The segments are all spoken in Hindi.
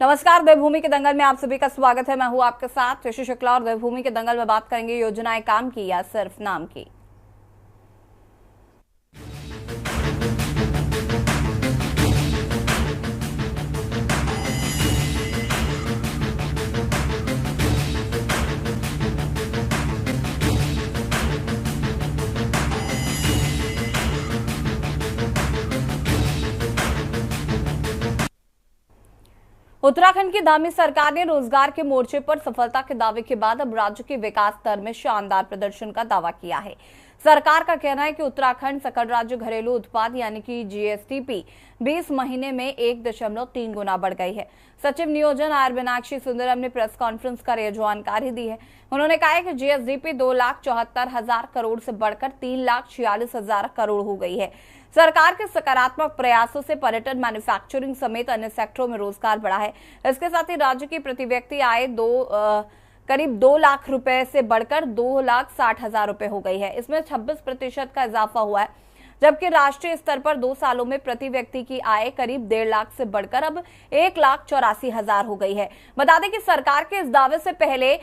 नमस्कार। देवभूमि के दंगल में आप सभी का स्वागत है। मैं हूं आपके साथ ऋषि शुक्ला और देवभूमि के दंगल में बात करेंगे योजनाएं काम की या सिर्फ नाम की। उत्तराखंड की धामी सरकार ने रोजगार के मोर्चे पर सफलता के दावे के बाद अब राज्य के विकास दर में शानदार प्रदर्शन का दावा किया है। सरकार का कहना है कि उत्तराखंड सकल राज्य घरेलू उत्पाद यानी कि जीएसडीपी 20 महीने में 1.3 गुना बढ़ गई है। सचिव नियोजन आर मीनाक्षी सुंदरम ने प्रेस कॉन्फ्रेंस कर यह जानकारी दी है। उन्होंने कहा है कि जीएसडीपी 2,74,000 करोड़ से बढ़कर 3,46,000 करोड़ हो गई है। सरकार के सकारात्मक प्रयासों से पर्यटन, मैन्युफैक्चरिंग समेत अन्य सेक्टरों में रोजगार बढ़ा है। इसके साथ ही राज्य की प्रति व्यक्ति आय करीब 2 लाख रुपए से बढ़कर 2,60,000 रुपए हो गई है। इसमें 26% का इजाफा हुआ है, जबकि राष्ट्रीय स्तर पर 2 सालों में प्रति व्यक्ति की आय करीब 1.5 लाख से बढ़कर अब 1,84,000 हो गई है। बता दें कि सरकार के इस दावे से पहले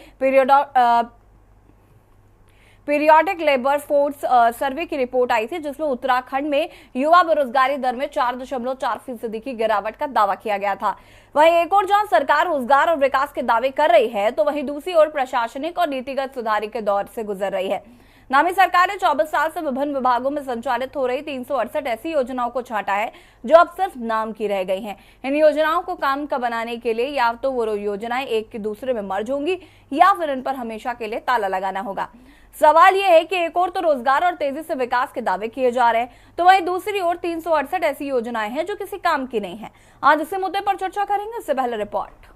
पीरियोडिक लेबर फोर्स सर्वे की रिपोर्ट आई थी, जिसमें उत्तराखंड में युवा बेरोजगारी दर में 4.4% की गिरावट का दावा किया गया था। वहीं एक और जहां सरकार रोजगार और विकास के दावे कर रही है, तो वहीं दूसरी ओर प्रशासनिक और नीतिगत सुधार के दौर से गुजर रही है। नामी सरकार ने 24 साल से विभिन्न विभागों में संचालित हो रही 368 ऐसी योजनाओं को छांटा है जो अब सिर्फ नाम की रह गई हैं। इन योजनाओं को काम का बनाने के लिए या तो वो योजनाएं एक के दूसरे में मर्ज होंगी या फिर इन पर हमेशा के लिए ताला लगाना होगा। सवाल यह है कि एक और तो रोजगार और तेजी से विकास के दावे किए जा रहे हैं, तो वहीं दूसरी ओर 368 ऐसी योजनाएं हैं जो किसी काम की नहीं है। आज इसी मुद्दे पर चर्चा करेंगे। इससे पहले रिपोर्ट।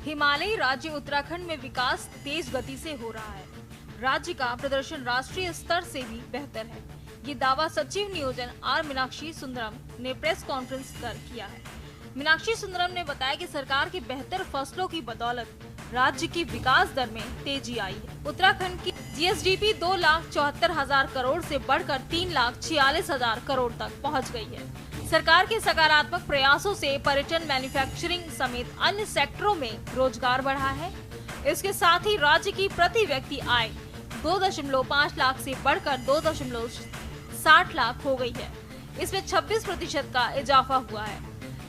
हिमालयी राज्य उत्तराखंड में विकास तेज गति से हो रहा है। राज्य का प्रदर्शन राष्ट्रीय स्तर से भी बेहतर है। ये दावा सचिव नियोजन आर मीनाक्षी सुंदरम ने प्रेस कॉन्फ्रेंस कर किया है। मीनाक्षी सुंदरम ने बताया कि सरकार की बेहतर फसलों की बदौलत राज्य की विकास दर में तेजी आई है। उत्तराखंड की जीएसडीपी 2,74,000 करोड़ से बढ़कर 3,46,000 करोड़ तक पहुँच गई है। सरकार के सकारात्मक प्रयासों से पर्यटन, मैन्युफैक्चरिंग समेत अन्य सेक्टरों में रोजगार बढ़ा है। इसके साथ ही राज्य की प्रति व्यक्ति आय 2.5 लाख से बढ़कर 2.60 लाख हो गई है। इसमें 26% का इजाफा हुआ है।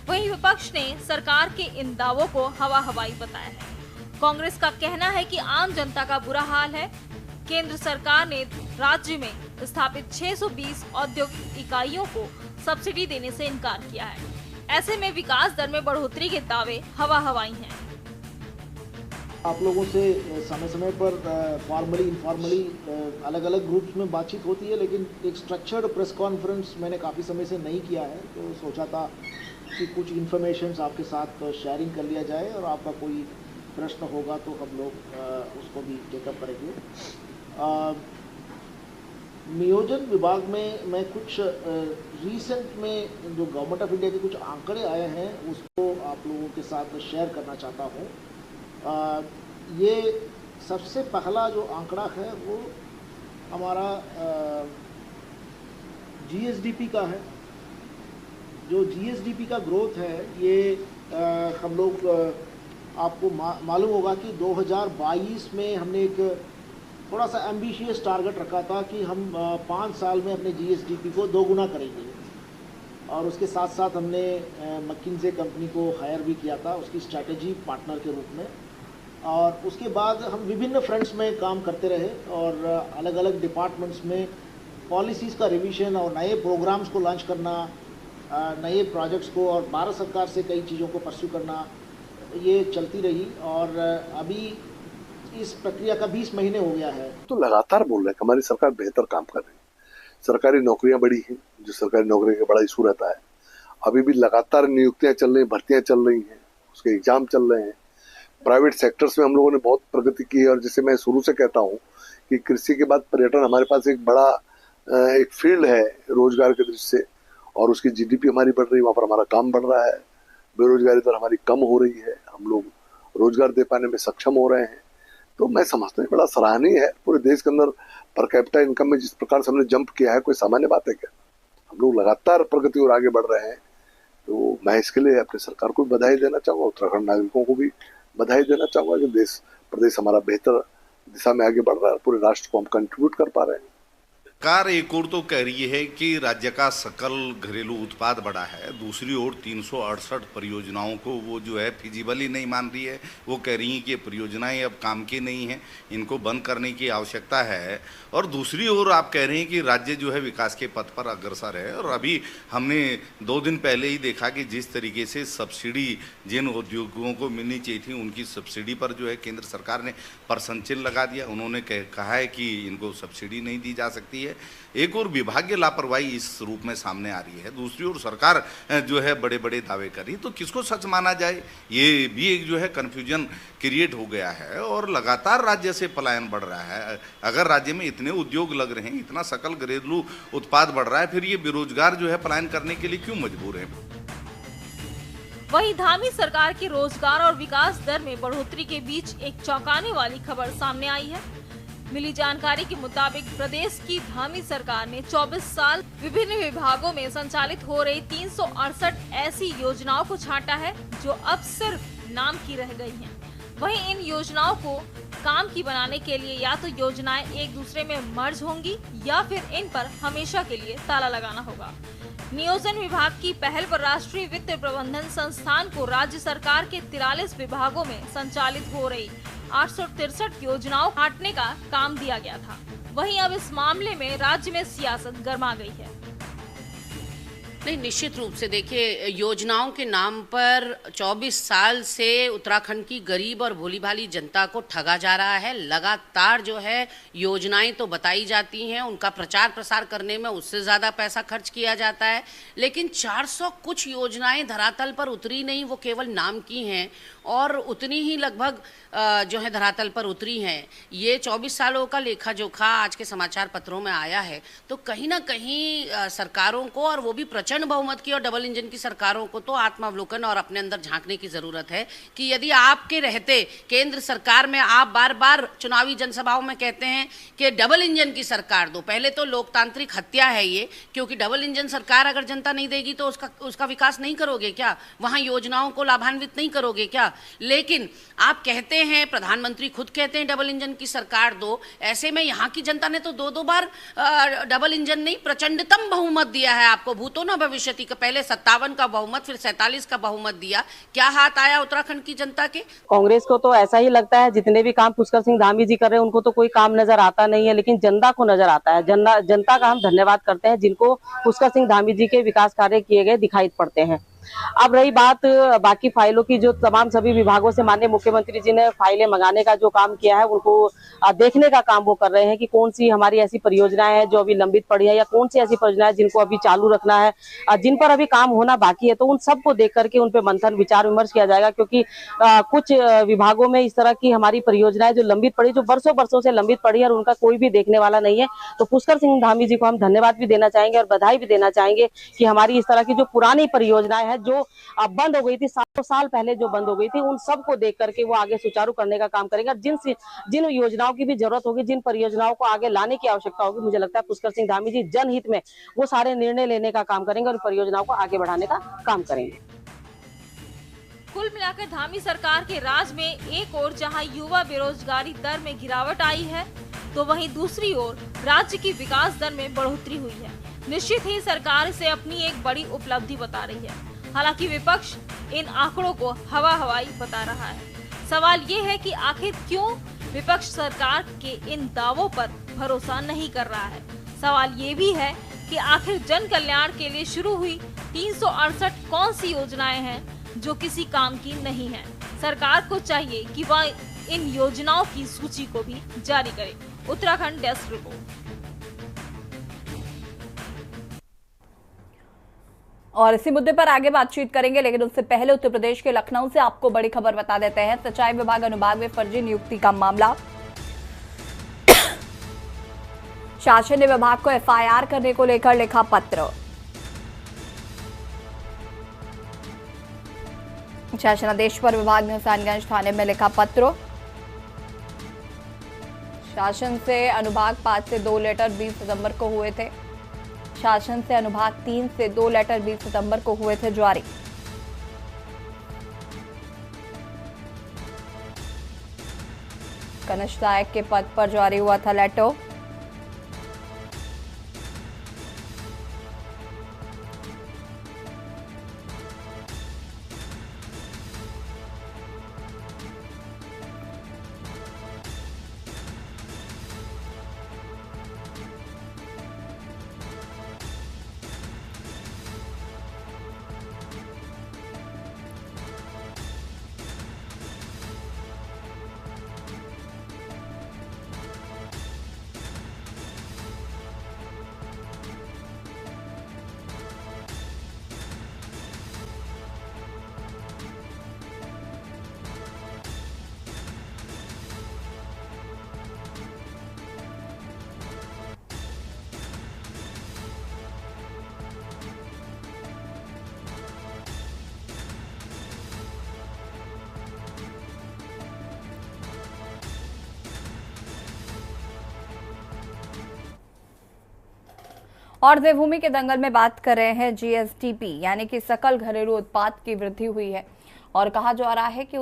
वहीं विपक्ष ने सरकार के इन दावों को हवा हवाई बताया है। कांग्रेस का कहना है कि आम जनता का बुरा हाल है। केंद्र सरकार ने राज्य में स्थापित 620 औद्योगिक इकाइयों को सब्सिडी देने से इनकार किया है। ऐसे में विकास दर में बढ़ोतरी के दावे हवा हवाई हैं। आप लोगों से समय समय पर फॉर्मली इनफॉर्मली अलग अलग ग्रुप्स में बातचीत होती है, लेकिन एक स्ट्रक्चर्ड प्रेस कॉन्फ्रेंस मैंने काफ़ी समय से नहीं किया है, तो सोचा था कि कुछ इन्फॉर्मेशंस आपके साथ शेयरिंग कर लिया जाए और आपका कोई प्रश्न होगा तो हम लोग उसको भी टेकअप करेंगे। नियोजन विभाग में मैं कुछ रिसेंट में जो गवर्नमेंट ऑफ इंडिया के कुछ आंकड़े आए हैं उसको आप लोगों के साथ शेयर करना चाहता हूँ। ये सबसे पहला जो आंकड़ा है वो हमारा जीएसडीपी का है। जो जीएसडीपी का ग्रोथ है ये हम लोग आपको मालूम होगा कि 2022 में हमने एक थोड़ा सा एम्बिशियस टारगेट रखा था कि हम 5 साल में अपने जीएसडीपी को 2 गुना करेंगे, और उसके साथ साथ हमने मैकिन्से कंपनी को हायर भी किया था उसकी स्ट्रैटेजी पार्टनर के रूप में। और उसके बाद हम विभिन्न फ्रंट्स में काम करते रहे और अलग अलग डिपार्टमेंट्स में पॉलिसीज़ का रिवीजन और नए प्रोग्राम्स को लॉन्च करना, नए प्रोजेक्ट्स को और भारत सरकार से कई चीज़ों को परस्यू करना, ये चलती रही। और अभी इस प्रक्रिया का 20 महीने हो गया है। तो लगातार बोल रहे हैं हमारी सरकार बेहतर काम कर रही है। सरकारी नौकरियां बढ़ी हैं, जो सरकारी नौकरी का बड़ा इशू रहता है। अभी भी लगातार नियुक्तियां चल रही, भर्तियां चल रही हैं, उसके एग्जाम चल रहे हैं। प्राइवेट सेक्टर्स में हम लोगों ने बहुत प्रगति की है, और जैसे मैं शुरू से कहता हूँ कि कृषि के बाद पर्यटन हमारे पास एक बड़ा एक फील्ड है रोजगार के दृष्टि से, और उसकी जीडीपी हमारी बढ़ रही है, वहाँ पर हमारा काम बढ़ रहा है, बेरोजगारी दर हमारी कम हो रही है। हम लोग रोजगार दे पाने में सक्षम हो रहे हैं। तो मैं समझता हूँ बड़ा सराहनीय है। पूरे देश के अंदर पर कैपिटा इनकम में जिस प्रकार से हमने जंप किया है, कोई सामान्य बात है क्या? हम लोग लगातार प्रगति और आगे बढ़ रहे हैं। तो मैं इसके लिए अपनी सरकार को भी बधाई देना चाहूंगा, उत्तराखंड नागरिकों को भी बधाई देना चाहूंगा कि प्रदेश हमारा बेहतर दिशा में आगे बढ़ रहा है, पूरे राष्ट्र को हम कंट्रीब्यूट कर पा रहे हैं। सरकार एक ओर तो कह रही है कि राज्य का सकल घरेलू उत्पाद बढ़ा है, दूसरी ओर 368 परियोजनाओं को वो जो है फिजिबल ही नहीं मान रही है। वो कह रही हैं कि परियोजनाएं अब काम की नहीं हैं, इनको बंद करने की आवश्यकता है। और दूसरी ओर आप कह रहे हैं कि राज्य जो है विकास के पथ पर अग्रसर है। और अभी हमने 2 दिन पहले ही देखा कि जिस तरीके से सब्सिडी जिन उद्योगों को मिलनी चाहिए थी, उनकी सब्सिडी पर जो है केंद्र सरकार ने परसेंट चिन्ह लगा दिया। उन्होंने कहा है कि इनको सब्सिडी नहीं दी जा सकती है। एक और विभागीय लापरवाही इस रूप में सामने आ रही है, दूसरी ओर सरकार जो है बड़े बड़े दावे कर रही है। तो किसको सच माना जाए, ये भी एक जो है कन्फ्यूजन क्रिएट हो गया है। और लगातार राज्य से पलायन बढ़ रहा है। अगर राज्य में इतने उद्योग लग रहे हैं, इतना सकल घरेलू उत्पाद बढ़ रहा है, फिर ये बेरोजगार जो है पलायन करने के लिए क्यों मजबूर है? वहीं धामी सरकार की रोजगार और विकास दर में बढ़ोतरी के बीच एक चौंकाने वाली खबर सामने आई है। मिली जानकारी के मुताबिक प्रदेश की धामी सरकार ने 24 साल विभिन्न विभागों में संचालित हो रही 368 ऐसी योजनाओं को छांटा है जो अब सिर्फ नाम की रह गई हैं। वहीं इन योजनाओं को काम की बनाने के लिए या तो योजनाएं एक दूसरे में मर्ज होंगी या फिर इन पर हमेशा के लिए ताला लगाना होगा। नियोजन विभाग की पहल पर राष्ट्रीय वित्त प्रबंधन संस्थान को राज्य सरकार के 43 विभागों में संचालित हो रही 863 योजनाओं छांटने का काम दिया गया था। वहीं अब इस मामले में राज्य में सियासत गर्मा गई है। नहीं, निश्चित रूप से देखिए, योजनाओं के नाम पर 24 साल से उत्तराखंड की गरीब और भोली भाली जनता को ठगा जा रहा है। लगातार जो है योजनाएं तो बताई जाती हैं, उनका प्रचार प्रसार करने में उससे ज़्यादा पैसा खर्च किया जाता है, लेकिन 400 कुछ योजनाएं धरातल पर उतरी नहीं, वो केवल नाम की हैं और उतनी ही लगभग जो है धरातल पर उतरी हैं। ये 24 सालों का लेखा जोखा आज के समाचार पत्रों में आया है। तो कहीं ना कहीं सरकारों को, और वो भी प्रचंड बहुमत की और डबल इंजन की सरकारों को, तो आत्मावलोकन और अपने अंदर झांकने की जरूरत है कि यदि आपके रहते केंद्र सरकार में आप बार बार चुनावी जनसभाओं में कहते हैं कि डबल इंजन की सरकार दो, पहले तो लोकतांत्रिक हत्या है ये, क्योंकि डबल इंजन सरकार अगर जनता नहीं देगी तो उसका विकास नहीं करोगे क्या? वहां योजनाओं को लाभान्वित नहीं करोगे क्या? लेकिन आप कहते हैं, प्रधानमंत्री खुद कहते हैं डबल इंजन की सरकार दो। ऐसे में यहाँ की जनता ने तो 2-2 बार डबल इंजन नहीं, प्रचंडतम बहुमत दिया है आपको। भूतो न भविष्यति का पहले 57 का बहुमत, फिर 47 का बहुमत दिया। क्या हाथ आया उत्तराखंड की जनता के? कांग्रेस को तो ऐसा ही लगता है जितने भी काम पुष्कर सिंह धामी जी कर रहे हैं उनको तो कोई काम नजर आता नहीं है, लेकिन जनता को नजर आता है। जनता का हम धन्यवाद करते हैं जिनको पुष्कर सिंह धामी जी के विकास कार्य किए गए दिखाई पड़ते हैं। अब रही बात बाकी फाइलों की, जो तमाम सभी विभागों से माननीय मुख्यमंत्री जी ने फाइलें मंगाने का जो काम किया है, उनको देखने का काम वो कर रहे हैं कि कौन सी हमारी ऐसी परियोजनाएं हैं जो अभी लंबित पड़ी है, या कौन सी ऐसी परियोजनाएं जिनको अभी चालू रखना है, जिन पर अभी काम होना बाकी है। तो उन सबको देख करके उन पे मंथन विचार विमर्श किया जाएगा, क्योंकि कुछ विभागों में इस तरह की हमारी परियोजनाएं जो लंबित पड़ी, जो वर्षों से लंबित पड़ी है और उनका कोई भी देखने वाला नहीं है। तो पुष्कर सिंह धामी जी को हम धन्यवाद भी देना चाहेंगे और बधाई भी देना चाहेंगे कि हमारी इस तरह की जो पुरानी परियोजनाएं हैं जो बंद हो गई थी, 7 साल पहले जो बंद हो गई थी, उन सबको देख करके वो आगे सुचारू करने का काम करेंगे। जिन योजनाओं की भी जरूरत होगी, जिन परियोजनाओं को आगे लाने की आवश्यकता होगी, मुझे लगता है पुष्कर सिंह धामी जी जनहित में वो सारे निर्णय लेने का काम करेंगे और परियोजनाओं को आगे बढ़ाने का काम करेंगे। कुल मिलाकर धामी सरकार के राज में एक ओर जहां युवा बेरोजगारी दर में गिरावट आई है, तो वहीं दूसरी ओर राज्य की विकास दर में बढ़ोतरी हुई है। निश्चित ही सरकार इसे अपनी एक बड़ी उपलब्धि बता रही है। हालांकि विपक्ष इन आंकड़ों को हवाई बता रहा है। सवाल ये है कि आखिर क्यों विपक्ष सरकार के इन दावों पर भरोसा नहीं कर रहा है। सवाल ये भी है कि आखिर जन कल्याण के लिए शुरू हुई 368 कौन सी योजनाएं हैं जो किसी काम की नहीं है। सरकार को चाहिए कि वह इन योजनाओं की सूची को भी जारी करे। Uttarakhand desk report. और इसी मुद्दे पर आगे बातचीत करेंगे, लेकिन उससे पहले उत्तर प्रदेश के लखनऊ से आपको बड़ी खबर बता देते हैं। सिंचाई विभाग अनुभाग में फर्जी नियुक्ति का मामला। शासन ने विभाग को एफआईआर करने को लेकर लिखा पत्र। शासनादेश पर विभाग ने हुसैनगंज थाने में लिखा पत्र। शासन से अनुभाग 5 से 2 लेटर 20 सितंबर को हुए थे। शासन से अनुभाग 3 से 2 लेटर 20 सितंबर को हुए थे जारी। कनिष्ठायक के पद पर जारी हुआ था लेटर। और देवभूमि के दंगल में बात कर रहे हैं जीएसडीपी यानी कि सकल घरेलू उत्पाद की वृद्धि हुई है और कहा जा रहा है कि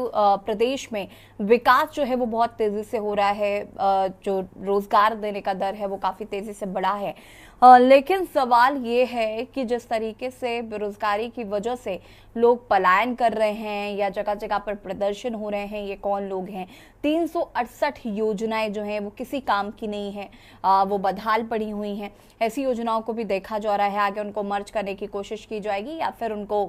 प्रदेश में विकास जो है वो बहुत तेजी से हो रहा है। जो रोजगार देने का दर है वो काफी तेजी से बढ़ा है। लेकिन सवाल ये है कि जिस तरीके से बेरोजगारी की वजह से लोग पलायन कर रहे हैं या जगह जगह पर प्रदर्शन हो रहे हैं, ये कौन लोग हैं? 368 योजनाएं जो हैं वो किसी काम की नहीं है, वो बदहाल पड़ी हुई हैं। ऐसी योजनाओं को भी देखा जा रहा है, आगे उनको मर्ज करने की कोशिश की जाएगी या फिर उनको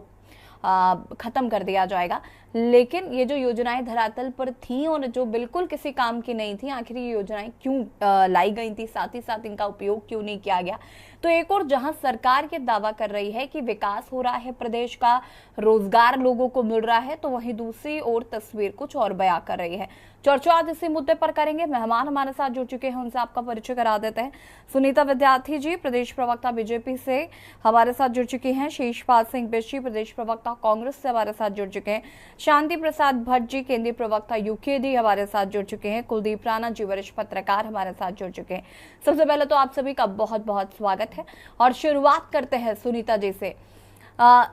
खत्म कर दिया जाएगा। लेकिन ये जो योजनाएं धरातल पर थी और जो बिल्कुल किसी काम की नहीं थी, आखिर ये योजनाएं क्यों लाई गई थी, साथ ही साथ इनका उपयोग क्यों नहीं किया गया? तो एक और जहां सरकार ये दावा कर रही है कि विकास हो रहा है, प्रदेश का रोजगार लोगों को मिल रहा है, तो वहीं दूसरी ओर तस्वीर कुछ और बयां कर रही है। चर्चा आज इसी मुद्दे पर करेंगे। मेहमान हमारे साथ जुड़ चुके हैं, उनसे आपका परिचय करा देते हैं। सुनीता विद्यार्थी जी प्रदेश प्रवक्ता बीजेपी से हमारे साथ जुड़ चुकी हैं। शीशपाल सिंह बिष्ट जी प्रदेश प्रवक्ता कांग्रेस से हमारे साथ जुड़ चुके हैं। शांति प्रसाद भट्ट जी केंद्रीय प्रवक्ता यूकेडी हमारे साथ जुड़ चुके हैं। कुलदीप राणा जी वरिष्ठ पत्रकार हमारे साथ जुड़ चुके हैं। सबसे पहले तो आप सभी का बहुत बहुत स्वागत है और शुरुआत करते हैं सुनीता जी से।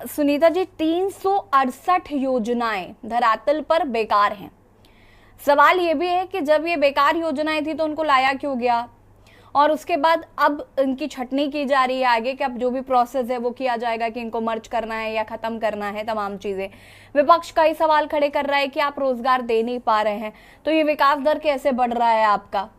सुनीता जी, 368 योजनाएं धरातल पर बेकार हैं। सवाल ये भी है कि जब ये बेकार योजनाएं थी तो उनको लाया क्यों गया, और उसके बाद अब इनकी छटनी की जा रही है आगे कि अब जो भी प्रोसेस है वो किया जाएगा कि इनको मर्ज करना है या खत्म करना है, तमाम चीजें। विपक्ष कई सवाल खड़े कर रहा है कि आप रोजगार दे नहीं पा रहे हैं, तो ये विकास दर कैसे बढ़ रहा है आपका?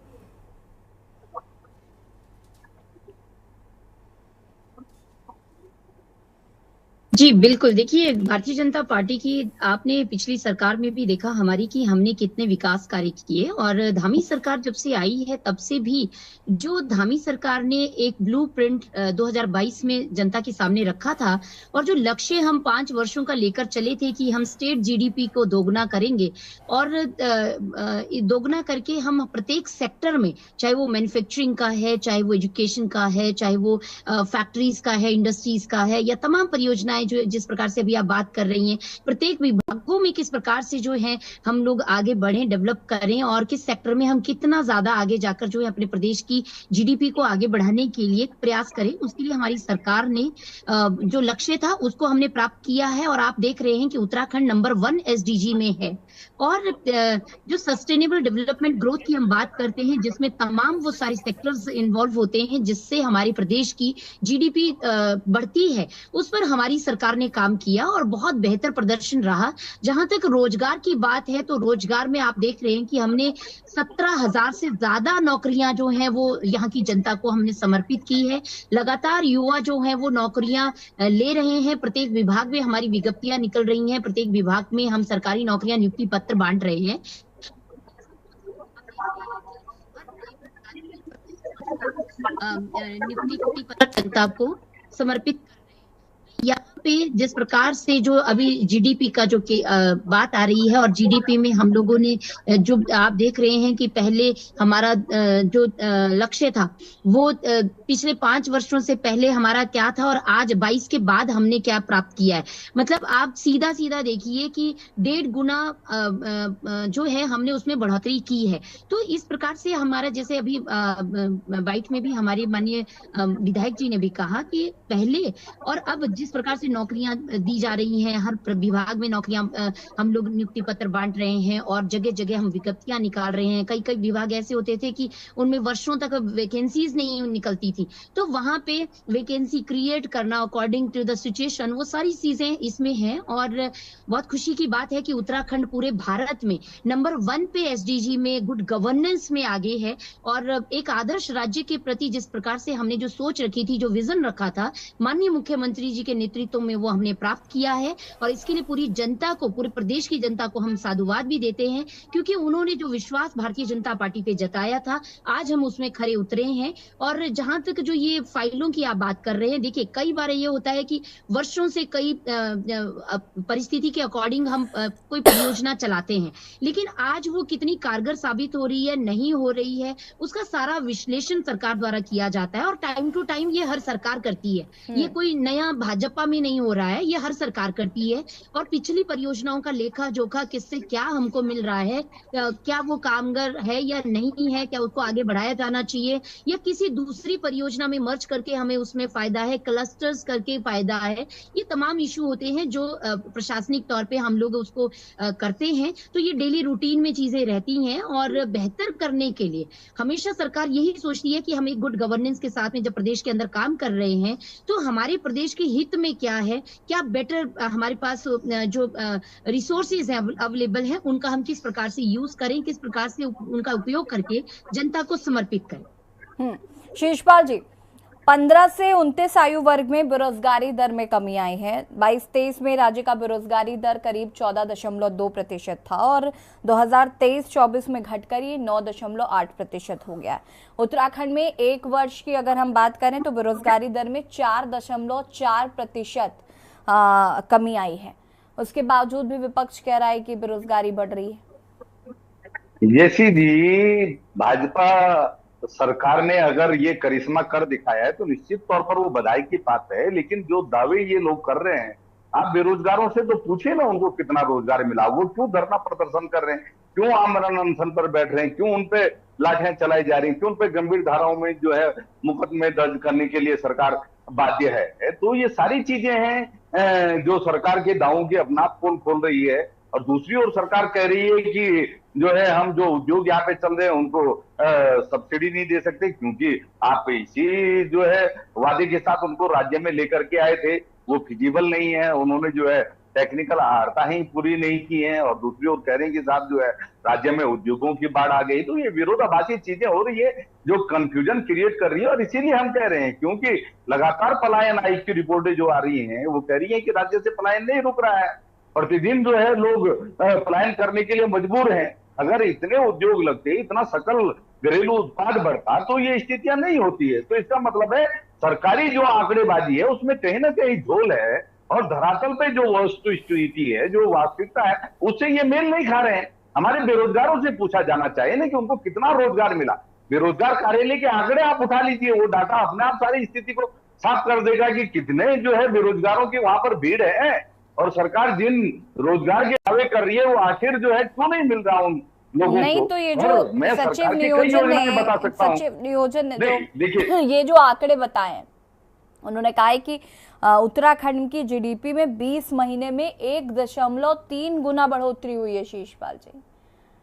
जी बिल्कुल, देखिए भारतीय जनता पार्टी की आपने पिछली सरकार में भी देखा हमारी कि हमने कितने विकास कार्य किए, और धामी सरकार जब से आई है तब से भी जो धामी सरकार ने एक ब्लूप्रिंट 2022 में जनता के सामने रखा था और जो लक्ष्य हम 5 वर्षों का लेकर चले थे कि हम स्टेट जीडीपी को दोगुना करेंगे और दोगुना करके हम प्रत्येक सेक्टर में, चाहे वो मैन्युफैक्चरिंग का है, चाहे वो एजुकेशन का है, चाहे वो फैक्ट्रीज का है, इंडस्ट्रीज का है, या तमाम परियोजनाएं जो जिस प्रकार से अभी आप बात कर रही हैं, प्रत्येक विभागों में किस प्रकार से जो है हम लोग आगे बढ़ें, डेवलप करें और किस सेक्टर में हम कितना ज्यादा आगे जाकर जो है अपने प्रदेश की जीडीपी को आगे बढ़ाने के लिए प्रयास करें, उसके लिए हमारी सरकार ने जो लक्ष्य था उसको हमने प्राप्त किया है। और आप देख रहे हैं कि उत्तराखंड नंबर 1 एसडीजी में है। और जो सस्टेनेबल डेवलपमेंट ग्रोथ की हम बात करते हैं, जिसमें तमाम वो सारे सेक्टर्स इन्वॉल्व होते हैं जिससे हमारे प्रदेश की जीडीपी बढ़ती है, उस पर हमारी सरकार ने काम किया और बहुत बेहतर प्रदर्शन रहा। जहां तक रोजगार की बात है तो रोजगार में आप देख रहे हैं कि हमने 17,000 से ज्यादा नौकरियां जो हैं वो यहाँ की जनता को हमने समर्पित की है। लगातार युवा जो हैं वो नौकरियां ले रहे हैं, प्रत्येक विभाग में हमारी विज्ञप्तियां निकल रही हैं, प्रत्येक विभाग में हम सरकारी नौकरियां नियुक्ति पत्र बांट रहे हैं। नियुक्ति पत्र जनता को समर्पित यहाँ पे पे जिस प्रकार से जो अभी जीडीपी का जो बात आ रही है, और जीडीपी में हम लोगों ने जो आप देख रहे हैं कि पहले हमारा जो लक्ष्य था वो पिछले 5 वर्षों से पहले हमारा क्या था और आज 22 के बाद हमने क्या प्राप्त किया है। मतलब आप सीधा सीधा देखिए कि 1.5 गुना जो है हमने उसमें बढ़ोतरी की है। तो इस प्रकार से हमारा, जैसे अभी बाइट में भी हमारे माननीय विधायक जी ने भी कहा कि पहले और अब जिस प्रकार से नौकरियां दी जा रही हैं, हर विभाग में नौकरियां हम लोग नियुक्ति पत्र बांट रहे हैं और जगह जगह हम विज्ञप्तियां निकाल रहे हैं। कई कई विभाग ऐसे होते थे कि उनमें वर्षों तक वैकेंसीज नहीं निकलती थी, तो वहां पे वैकेंसी क्रिएट करना अकॉर्डिंग टू द सिचुएशन, वो सारी चीजें इसमें हैं। और बहुत खुशी की बात है कि उत्तराखंड पूरे भारत में नंबर 1 पे एसडीजी में गुड गवर्नेंस में आगे है। और एक आदर्श राज्य के प्रति जिस प्रकार से हमने जो सोच रखी थी, जो विजन रखा था, माननीय मुख्यमंत्री जी के नेतृत्व में वो हमने प्राप्त किया है। और इसके लिए पूरी जनता को, पूरे प्रदेश की जनता को हम साधुवाद भी देते हैं, क्योंकि उन्होंने जो विश्वास भारतीय जनता पार्टी पे जताया था, आज हम उसमें खरे उतरे हैं। और जहां तक जो ये फाइलों की आप बात कर रहे हैं, देखिए कई बार ये होता है कि वर्षों से कई परिस्थिति के अकॉर्डिंग हम कोई परियोजना चलाते हैं, लेकिन आज वो कितनी कारगर साबित हो रही है, नहीं हो रही है, उसका सारा विश्लेषण सरकार द्वारा किया जाता है। और टाइम टू टाइम ये हर सरकार करती है, ये कोई नया भाजपा में नहीं हो रहा है, ये हर सरकार करती है। और पिछली परियोजनाओं का लेखा जोखा, किससे क्या हमको मिल रहा है, क्या वो कामगार है या नहीं है, क्या उसको आगे बढ़ाया जाना चाहिए या किसी दूसरी परियोजना में मर्ज करके हमें उसमें फायदा है, क्लस्टर्स करके फायदा है, ये तमाम इशू होते हैं जो प्रशासनिक तौर पे हम लोग उसको करते हैं। तो ये डेली रूटीन में चीजें रहती हैं। और बेहतर करने के लिए हमेशा सरकार यही सोचती है कि हम एक गुड गवर्नेंस के साथ में जब प्रदेश के अंदर काम कर रहे हैं, तो हमारे प्रदेश के हित में क्या है, क्या बेटर हमारे पास जो रिसोर्सेज हैं अवेलेबल हैं, उनका हम किस प्रकार से यूज करें, किस प्रकार से उनका उपयोग करके जनता को समर्पित करें। शीशपाल जी, 15 से 29 आयु वर्ग में बेरोजगारी दर में कमी आई है। 22-23 में राज्य का बेरोजगारी दर करीब 14.2% था और 2023-24 में घटकर ये 9.8% हो गया है। उत्तराखंड में एक वर्ष की अगर हम बात करें तो बेरोजगारी दर में 4.4% कमी आई है। उसके बावजूद भी विपक्ष कह रहा है कि बेरोजगारी बढ़ रही है। जैसी जी भाजपा सरकार ने अगर ये करिश्मा कर दिखाया है तो निश्चित तौर पर वो बधाई की बात है, लेकिन जो दावे ये लोग कर रहे हैं, आप बेरोजगारों से तो पूछे ना उनको कितना रोजगार मिला, वो क्यों धरना प्रदर्शन कर रहे हैं, क्यों आमरण अनशन पर बैठ रहे हैं, क्यों उनपे लाठियां चलाई जा रही हैं, क्यों उनपे गंभीर धाराओं में जो है मुकदमे दर्ज करने के लिए सरकार बाध्य है। तो ये सारी चीजें हैं जो सरकार के दावों की अपना पोल खोल रही है। और दूसरी ओर सरकार कह रही है कि जो है हम जो उद्योग यहाँ पे चल रहे हैं उनको सब्सिडी नहीं दे सकते, क्योंकि आप इसी जो है वादे के साथ उनको राज्य में लेकर के आए थे, वो फिजिबल नहीं है, उन्होंने जो है टेक्निकल अहर्ता ही पूरी नहीं की है। और दूसरी ओर कह रहे हैं कि साहब जो है राज्य में उद्योगों की बाढ़ आ गई। तो ये विरोधाभासी चीजें हो रही है जो कंफ्यूजन क्रिएट कर रही है। और इसीलिए हम कह रहे हैं, क्योंकि लगातार पलायन आयोग की रिपोर्टें जो आ रही हैं वो कह रही है कि राज्य से पलायन नहीं रुक रहा है, प्रतिदिन जो है लोग पलायन करने के लिए मजबूर हैं। अगर इतने उद्योग लगते, इतना सकल घरेलू उत्पाद बढ़ता तो ये स्थितियां नहीं होती है। तो इसका मतलब है सरकारी जो आंकड़ेबाजी है उसमें कहीं ना कहीं झोल है, और धरातल पे जो वस्तु स्थिति है, जो वास्तविकता है, उससे ये मेल नहीं खा रहे हैं। हमारे बेरोजगारों से पूछा जाना चाहिए ना कि उनको कितना रोजगार मिला। बेरोजगार कार्यालय के आंकड़े आप उठा लीजिए, वो डाटा अपने आप सारी स्थिति को साफ कर देगा कि कितने जो है बेरोजगारों की वहां पर भीड़ है, और सरकार जिन रोजगार के दावे कर रही है वो आखिर जो है क्यों नहीं मिल रहा उन लोगों नहीं को। तो ये जो सचिव नियोजन है, ये जो आंकड़े बताए, उन्होंने कहा है कि उत्तराखंड की जीडीपी में 20 महीने में 1.3 गुना बढ़ोतरी हुई है। शीशपाल जी,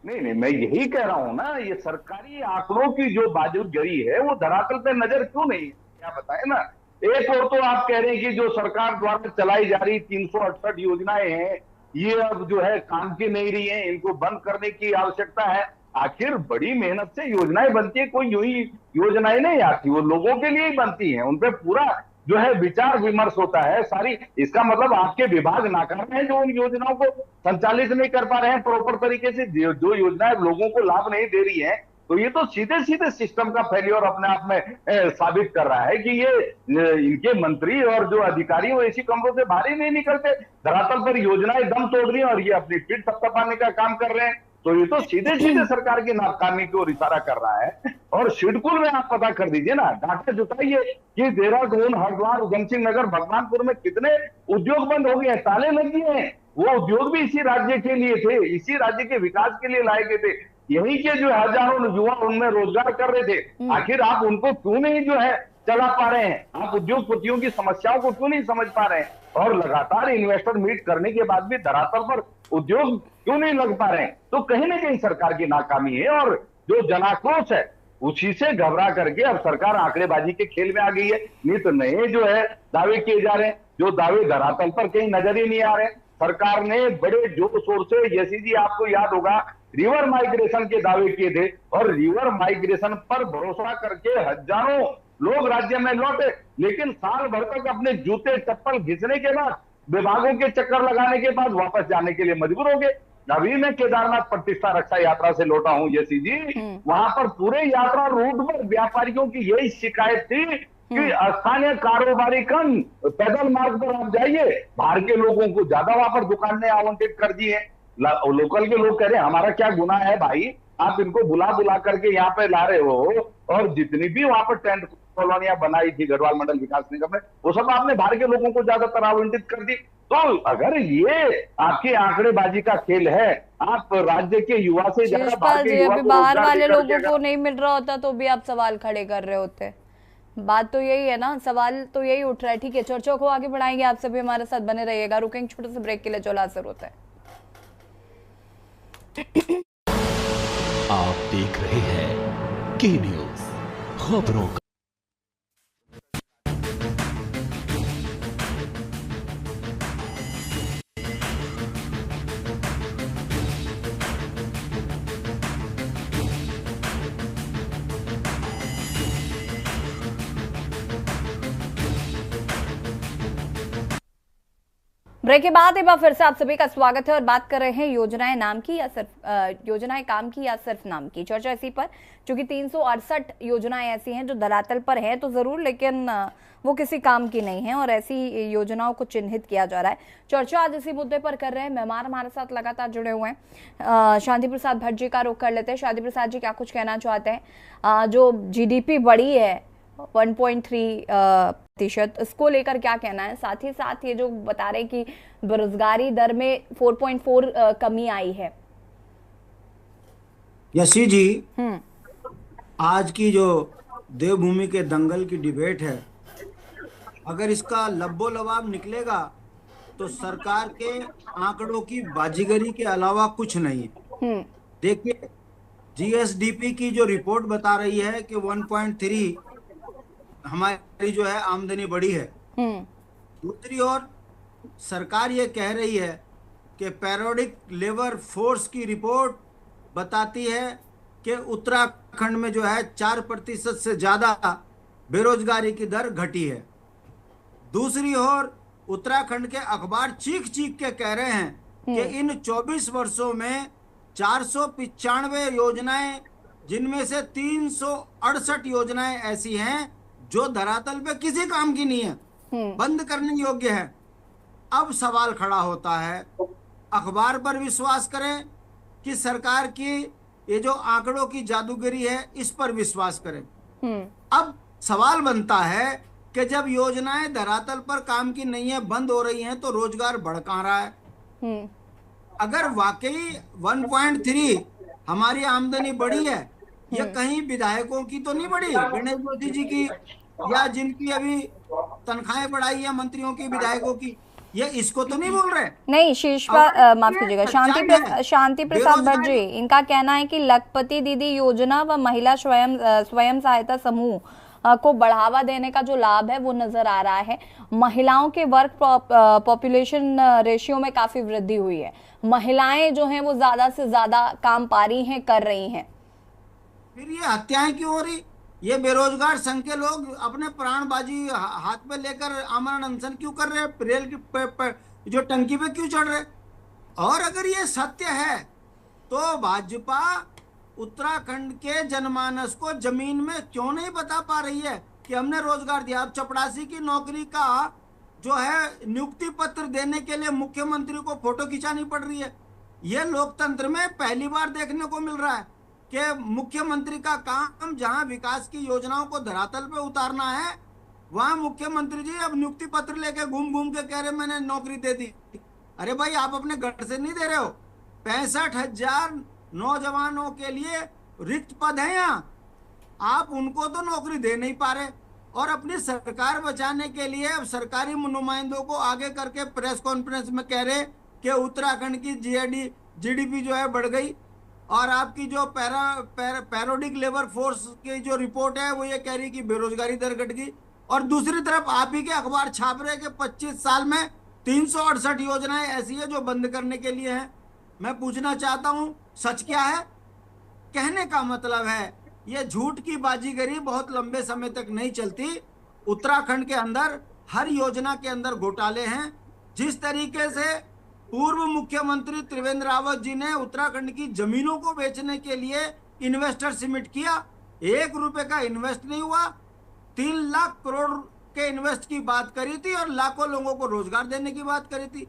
नहीं, मैं यही कह रहा हूं ना, ये सरकारी आंकड़ों की जो बाजुगरी है वो धरातल पे नजर क्यों नहीं, क्या बताए ना। एक और तो आप कह रहे हैं कि जो सरकार द्वारा चलाई जा रही 368 योजनाएं हैं, ये अब जो है काम की नहीं रही है, इनको बंद करने की आवश्यकता है। आखिर बड़ी मेहनत से योजनाएं बनती है, कोई यूं ही योजनाएं नहीं आती, वो लोगों के लिए ही बनती हैं, उनपे पूरा जो है विचार विमर्श होता है सारी। इसका मतलब आपके विभाग नाकाम है जो उन योजनाओं को संचालित नहीं कर पा रहे हैं प्रॉपर तरीके से। जो योजनाएं लोगों को लाभ नहीं दे रही है, तो ये तो सीधे सीधे सिस्टम का फेलियर अपने आप में साबित कर रहा है कि ये इनके मंत्री और जो अधिकारी वो ऐसी कमरों से बाहर ही नहीं निकलते, धरातल पर योजनाएं दम तोड़ रही हैं और ये अपनी पीठ थपथपाने का काम कर रहे हैं। तो ये तो सीधे सीधे सरकार की नाकामी की ओर इशारा कर रहा है। और सिडकुल में आप पता कर दीजिए ना, डाटा जुटाइए कि देहरादून, हरिद्वार, उधम सिंह नगर, भगवानपुर में कितने उद्योग बंद हो गए हैं, ताले लग गए हैं। वो उद्योग भी इसी राज्य के लिए थे, इसी राज्य के विकास के लिए लाए गए थे। यही के जो हजारों युवा उनमें रोजगार कर रहे थे, आखिर आप उनको क्यों नहीं जो है चला पा रहे हैं? आप उद्योगपतियों की समस्याओं को क्यों नहीं समझ पा रहे हैं? और लगातार इन्वेस्टर मीट करने के बाद भी धरातल पर उद्योग क्यों नहीं लग पा रहे हैं? तो कहीं ना कहीं सरकार की नाकामी है और जो जनाक्रोश है उसी से घबरा करके अब सरकार आंकड़ेबाजी के खेल में आ गई है। नित नए जो है दावे किए जा रहे हैं, जो दावे धरातल पर कहीं नजर ही नहीं आ रहे। सरकार ने बड़े जोर शोर से, जैसी जी आपको याद होगा, रिवर माइग्रेशन के दावे किए थे और रिवर माइग्रेशन पर भरोसा करके हजारों लोग राज्य में लौटे, लेकिन साल भर तक अपने जूते चप्पल घिसने के बाद, विभागों के चक्कर लगाने के बाद वापस जाने के लिए मजबूर हो गए। अभी मैं केदारनाथ प्रतिष्ठा रक्षा यात्रा से लौटा हूं जैसी जी, वहां पर पूरे यात्रा रूट पर व्यापारियों की यही शिकायत थी कि स्थानीय कारोबारी कम, पैदल मार्ग पर आप जाइए, बाहर के लोगों को ज्यादा वहां पर दुकानें आवंटित कर दी है। लोकल के लोग कह रहे हैं हमारा क्या गुनाह है भाई, आप इनको बुला बुला करके यहाँ पे ला रहे हो। और जितनी भी वहां पर टेंट कॉलोनियां बनाई थी गढ़वाल मंडल विकास निगम ने, वो सब आपने बाहर के लोगों को ज्यादातर आवंटित कर दी। तो अगर ये आपकी आंकड़ेबाजी का खेल है, आप राज्य के युवा से ज्यादा बाहर वाले लोगों को नहीं मिल रहा होता तो भी आप सवाल खड़े कर रहे होते। बात तो यही है ना, सवाल तो यही उठ रहा है। ठीक है, चर्चा को आगे बढ़ाएंगे, आप सभी हमारे साथ बने रहिएगा। रुकेंगे छोटे से ब्रेक के लिए, जो असर होता है। आप देख रहे हैं के न्यूज खबरों का। ब्रेक के बाद एक बार फिर से आप सभी का स्वागत है और बात कर रहे हैं योजनाएं नाम की या सिर्फ योजनाएं काम की या सिर्फ नाम की। चर्चा इसी पर, चूंकि 368 योजनाएं ऐसी हैं जो धरातल पर हैं तो जरूर, लेकिन वो किसी काम की नहीं है और ऐसी योजनाओं को चिन्हित किया जा रहा है। चर्चा आज इसी मुद्दे पर कर रहे हैं। मेहमान हमारे साथ लगातार जुड़े हुए हैं। शांति प्रसाद भट्ट जी का रुख कर लेते हैं। शांति प्रसाद जी, क्या कुछ कहना चाहते हैं? जो जीडीपी बढ़ी है 1.3%, इसको लेकर क्या कहना है? साथ ही साथ ये जो बता रहे कि बेरोजगारी दर में 4.4 कमी आई है। यशी जी, आज की जो देवभूमि के दंगल की डिबेट है, अगर इसका लब्बो लबाब निकलेगा तो सरकार के आंकड़ों की बाजीगरी के अलावा कुछ नहीं है। देखिए, जीएसडीपी की जो रिपोर्ट बता रही है कि 1.3 हमारी जो है आमदनी बढ़ी है। दूसरी ओर सरकार ये कह रही है कि पैरोडिक लेबर फोर्स की रिपोर्ट बताती है कि उत्तराखंड में जो है 4% से ज्यादा बेरोजगारी की दर घटी है। दूसरी ओर उत्तराखंड के अखबार चीख चीख के कह रहे हैं कि इन 24 वर्षों में 495 योजनाएं, जिनमें से 368 योजनाएं ऐसी हैं जो धरातल पे किसी काम की नहीं है, बंद करने योग्य है। अब सवाल खड़ा होता है, अखबार पर विश्वास करें कि सरकार की ये जो आंकड़ों की जादूगरी है इस पर विश्वास करें। अब सवाल बनता है कि जब योजनाएं धरातल पर काम की नहीं है, बंद हो रही हैं, तो रोजगार बढ़ कहां रहा है? अगर वाकई 1.3 हमारी आमदनी बढ़ी है, ये कहीं विधायकों की तो नहीं बढ़ी, गणेश जोशी जी की या जिनकी अभी तनख्वाहें बढ़ाई है मंत्रियों की, विधायकों की, ये इसको तो नहीं बोल रहे? नहीं, माफ कीजिएगा, शांति प्रसाद भट्ट जी, इनका कहना है कि लखपति दीदी योजना व महिला स्वयं सहायता समूह को बढ़ावा देने का जो लाभ है वो नजर आ रहा है। महिलाओं के वर्क पॉपुलेशन रेशियो में काफी वृद्धि हुई है। महिलाएं जो हैं वो ज्यादा से ज्यादा काम पा रही हैं, कर रही हैं। फिर ये हत्याएं क्यों हो रही? ये बेरोजगार संघ के लोग अपने प्राणबाजी हाथ में लेकर आमरण अनशन क्यों कर रहे हैं? रेल की जो टंकी पे क्यों चढ़ रहे? और अगर ये सत्य है तो भाजपा उत्तराखंड के जनमानस को जमीन में क्यों नहीं बता पा रही है कि हमने रोजगार दिया। अब चपड़ासी की नौकरी का जो है नियुक्ति पत्र देने के लिए मुख्यमंत्री को फोटो खिंचानी पड़ रही है। यह लोकतंत्र में पहली बार देखने को मिल रहा है कि मुख्यमंत्री का काम जहां विकास की योजनाओं को धरातल पे उतारना है, वहां मुख्यमंत्री जी अब नियुक्ति पत्र लेके घूम घूम के कह रहे मैंने नौकरी दे दी। अरे भाई, आप अपने घर से नहीं दे रहे हो। 65,000 नौजवानों के लिए रिक्त पद है यहाँ, आप उनको तो नौकरी दे नहीं पा रहे। और अपनी सरकार बचाने के लिए अब सरकारी नुमाइंदों को आगे करके प्रेस कॉन्फ्रेंस में कह रहे कि उत्तराखंड की जीडीपी जो है बढ़ गई, और आपकी जो पैरोडिक लेबर फोर्स की जो रिपोर्ट है वो ये कह रही कि बेरोजगारी दर घट गई। और दूसरी तरफ आप ही के अखबार छाप रहे कि 25 साल में 368 योजनाएं ऐसी है जो बंद करने के लिए हैं। मैं पूछना चाहता हूं, सच क्या है? कहने का मतलब है ये झूठ की बाजीगरी बहुत लंबे समय तक नहीं चलती। उत्तराखंड के अंदर हर योजना के अंदर घोटाले हैं। जिस तरीके से पूर्व मुख्यमंत्री त्रिवेंद्र रावत जी ने उत्तराखंड की जमीनों को बेचने के लिए इन्वेस्टर समिट किया, 1 रुपए का इन्वेस्ट नहीं हुआ। 3 लाख करोड़ के इन्वेस्ट की बात करी थी और लाखों लोगों को रोजगार देने की बात करी थी।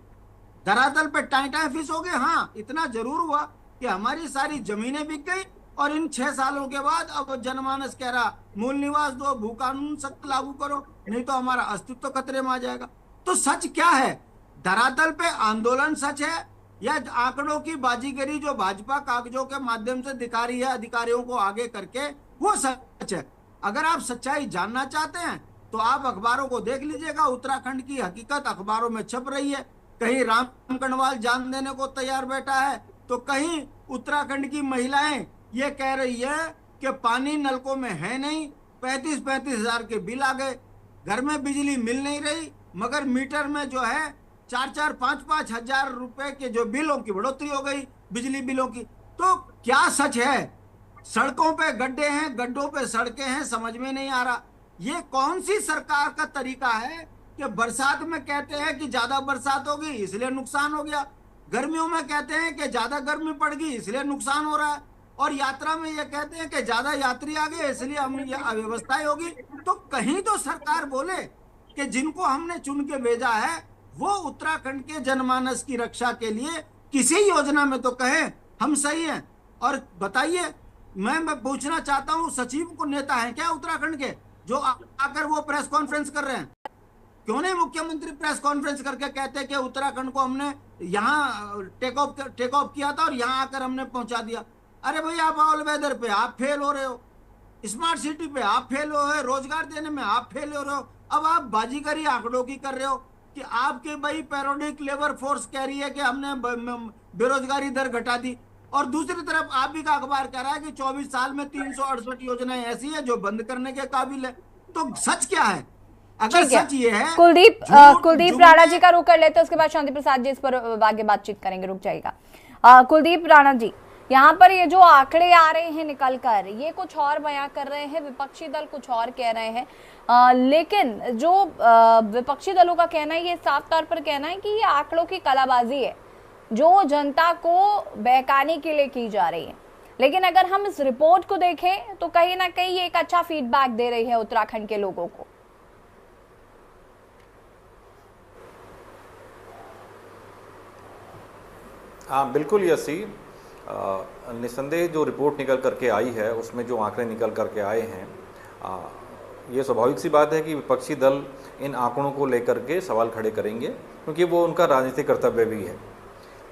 धरातल पे टाई फिस हो गए। हाँ, इतना जरूर हुआ कि हमारी सारी जमीनें बिक गई और इन 6 सालों के बाद अब जनमानस कह रहा मूल निवास दो, भू कानून सख्त लागू करो, नहीं तो हमारा अस्तित्व खतरे में आ जाएगा। तो सच क्या है? धरातल पे आंदोलन सच है या आंकड़ों की बाजीगरी जो भाजपा कागजों के माध्यम से दिखा रही है अधिकारियों को आगे करके, वो सच है? अगर आप सच्चाई जानना चाहते हैं तो आप अखबारों को देख लीजिएगा। उत्तराखंड की हकीकत अखबारों में छप रही है। कहीं राम कनवाल जान देने को तैयार बैठा है तो कहीं उत्तराखंड की महिलाएं ये कह रही है कि पानी नलकों में है नहीं, 35-35 हजार के बिल आ गए, घर में बिजली मिल नहीं रही, मगर मीटर में जो है 4-4, 5-5 हजार रुपए के जो बिलों की बढ़ोतरी हो गई, बिजली बिलों की। तो क्या सच है? सड़कों पे गड्ढे हैं, गड्ढों पे सड़कें हैं, समझ में नहीं आ रहा। ये कौन सी सरकार का तरीका है कि बरसात में कहते हैं कि ज्यादा बरसात होगी इसलिए नुकसान हो गया, गर्मियों में कहते हैं कि ज्यादा गर्मी पड़ गई इसलिए नुकसान हो रहा है, और यात्रा में ये कहते हैं कि ज्यादा यात्री आ गए इसलिए हम ये अव्यवस्थाएं होगी। तो कहीं तो सरकार बोले कि जिनको हमने चुन के भेजा है वो उत्तराखंड के जनमानस की रक्षा के लिए किसी योजना में तो कहे हम सही हैं। और बताइए, मैं पूछना चाहता हूं, सचिव को नेता है क्या उत्तराखंड के जो आकर वो प्रेस कॉन्फ्रेंस कर रहे हैं? क्यों नहीं मुख्यमंत्री प्रेस कॉन्फ्रेंस करके कहते कि उत्तराखंड को हमने यहाँ टेक ऑफ किया था और यहाँ आकर हमने पहुंचा दिया? अरे भाई, आप ऑल वेदर पे आप फेल हो रहे हो, स्मार्ट सिटी पे आप फेल हो रहे हो, रोजगार देने में आप फेल हो रहे हो। अब आप बाजीगरी आंकड़ों की कर रहे हो कि आपके भाई पैरोडिक लेबर फोर्स कह रही है कि हमने बेरोजगारी दर घटा दी, और दूसरी तरफ आप भी का अखबार कह रहा है कि 24 साल में 368 योजनाएं ऐसी है जो बंद करने के काबिल है। तो सच क्या है? अगर सच ये है, कुलदीप राणा जी का रुख कर लेते हैं, उसके बाद शांति प्रसाद जी इस पर आगे बातचीत करेंगे। रुक जाएगा कुलदीप राणा जी, यहाँ पर ये जो आंकड़े आ रहे हैं निकल कर, ये कुछ और बयां कर रहे हैं, विपक्षी दल कुछ और कह रहे हैं, लेकिन जो विपक्षी दलों का कहना है, ये साफ तौर पर कहना है कि ये आंकड़ों की कलाबाजी है जो जनता को बहकाने के लिए की जा रही है। लेकिन अगर हम इस रिपोर्ट को देखें तो कहीं ना कहीं ये एक अच्छा फीडबैक दे रही है उत्तराखंड के लोगों को। हाँ बिल्कुल यसी, निस्संदेह जो रिपोर्ट निकल करके आई है उसमें जो आंकड़े निकल करके आए हैं, ये स्वाभाविक सी बात है कि विपक्षी दल इन आंकड़ों को लेकर के सवाल खड़े करेंगे क्योंकि वो उनका राजनीतिक कर्तव्य भी है।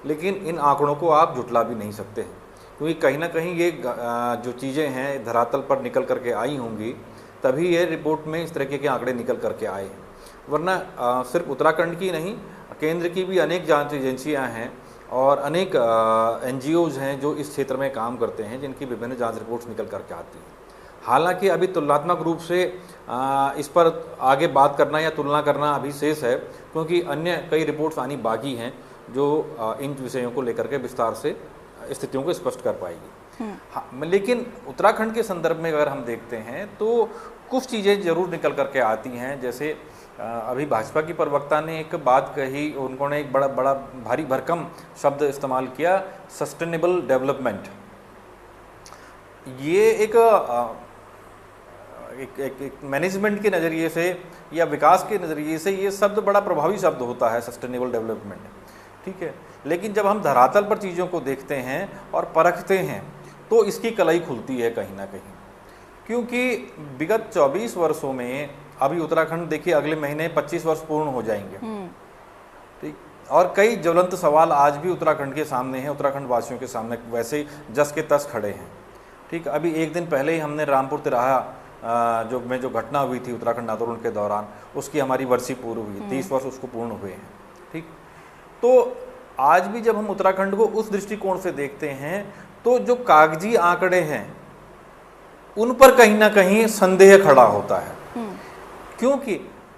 लेकिन इन आंकड़ों को आप झुटला भी नहीं सकते हैं क्योंकि कहीं ना कहीं ये जो चीज़ें हैं धरातल पर निकल करके आई होंगी, तभी ये रिपोर्ट में इस तरीके के आंकड़े निकल करके आए हैं। वरना सिर्फ उत्तराखंड की नहीं, केंद्र की भी अनेक जांच एजेंसियां हैं और अनेक NGOs हैं जो इस क्षेत्र में काम करते हैं, जिनकी विभिन्न जांच रिपोर्ट्स निकल करके आती हैं। हालांकि अभी तुलनात्मक रूप से इस पर आगे बात करना या तुलना करना अभी शेष है क्योंकि अन्य कई रिपोर्ट्स आनी बाकी हैं जो इन विषयों को लेकर के विस्तार से स्थितियों को स्पष्ट कर पाएगी। हाँ, लेकिन उत्तराखंड के संदर्भ में अगर हम देखते हैं तो कुछ चीज़ें जरूर निकल करके आती हैं। जैसे अभी भाजपा की प्रवक्ता ने एक बात कही, उन्होंने एक बड़ा भारी भरकम शब्द इस्तेमाल किया, सस्टेनेबल डेवलपमेंट। ये एक मैनेजमेंट के नज़रिए से या विकास के नज़रिए से ये शब्द बड़ा प्रभावी शब्द होता है, सस्टेनेबल डेवलपमेंट, ठीक है। लेकिन जब हम धरातल पर चीज़ों को देखते हैं और परखते हैं तो इसकी कलाई खुलती है कहीं ना कहीं, क्योंकि विगत 24 वर्षों में अभी उत्तराखंड देखिए अगले महीने 25 वर्ष पूर्ण हो जाएंगे, ठीक। और कई ज्वलंत सवाल आज भी उत्तराखंड के सामने हैं, उत्तराखंड वासियों के सामने वैसे जस के तस खड़े हैं, ठीक। अभी एक दिन पहले ही हमने रामपुर तिराहा जो घटना हुई थी उत्तराखंड आंदोलन के दौरान, उसकी हमारी वर्षी पूर्ण हुई, 30 वर्ष उसको पूर्ण हुए हैं, ठीक। तो आज भी जब हम उत्तराखंड को उस दृष्टिकोण से देखते हैं तो जो कागजी आंकड़े हैं उन पर कहीं ना कहीं संदेह खड़ा होता है, क्योंकि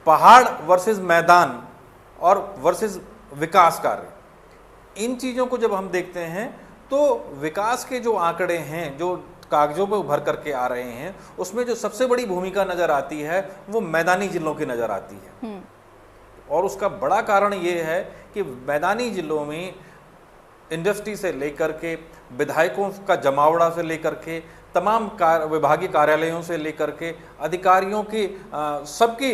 पहाड़ वर्सेस मैदान और वर्सेस विकास कार्य, इन चीज़ों को जब हम देखते हैं तो विकास के जो आंकड़े हैं जो कागजों पे उभर करके आ रहे हैं, उसमें जो सबसे बड़ी भूमिका नज़र आती है वो मैदानी जिलों की नज़र आती है। और उसका बड़ा कारण ये है कि मैदानी जिलों में इंडस्ट्री से लेकर के विधायकों का जमावड़ा से लेकर के तमाम विभागीय कार्यालयों से लेकर के अधिकारियों की सबकी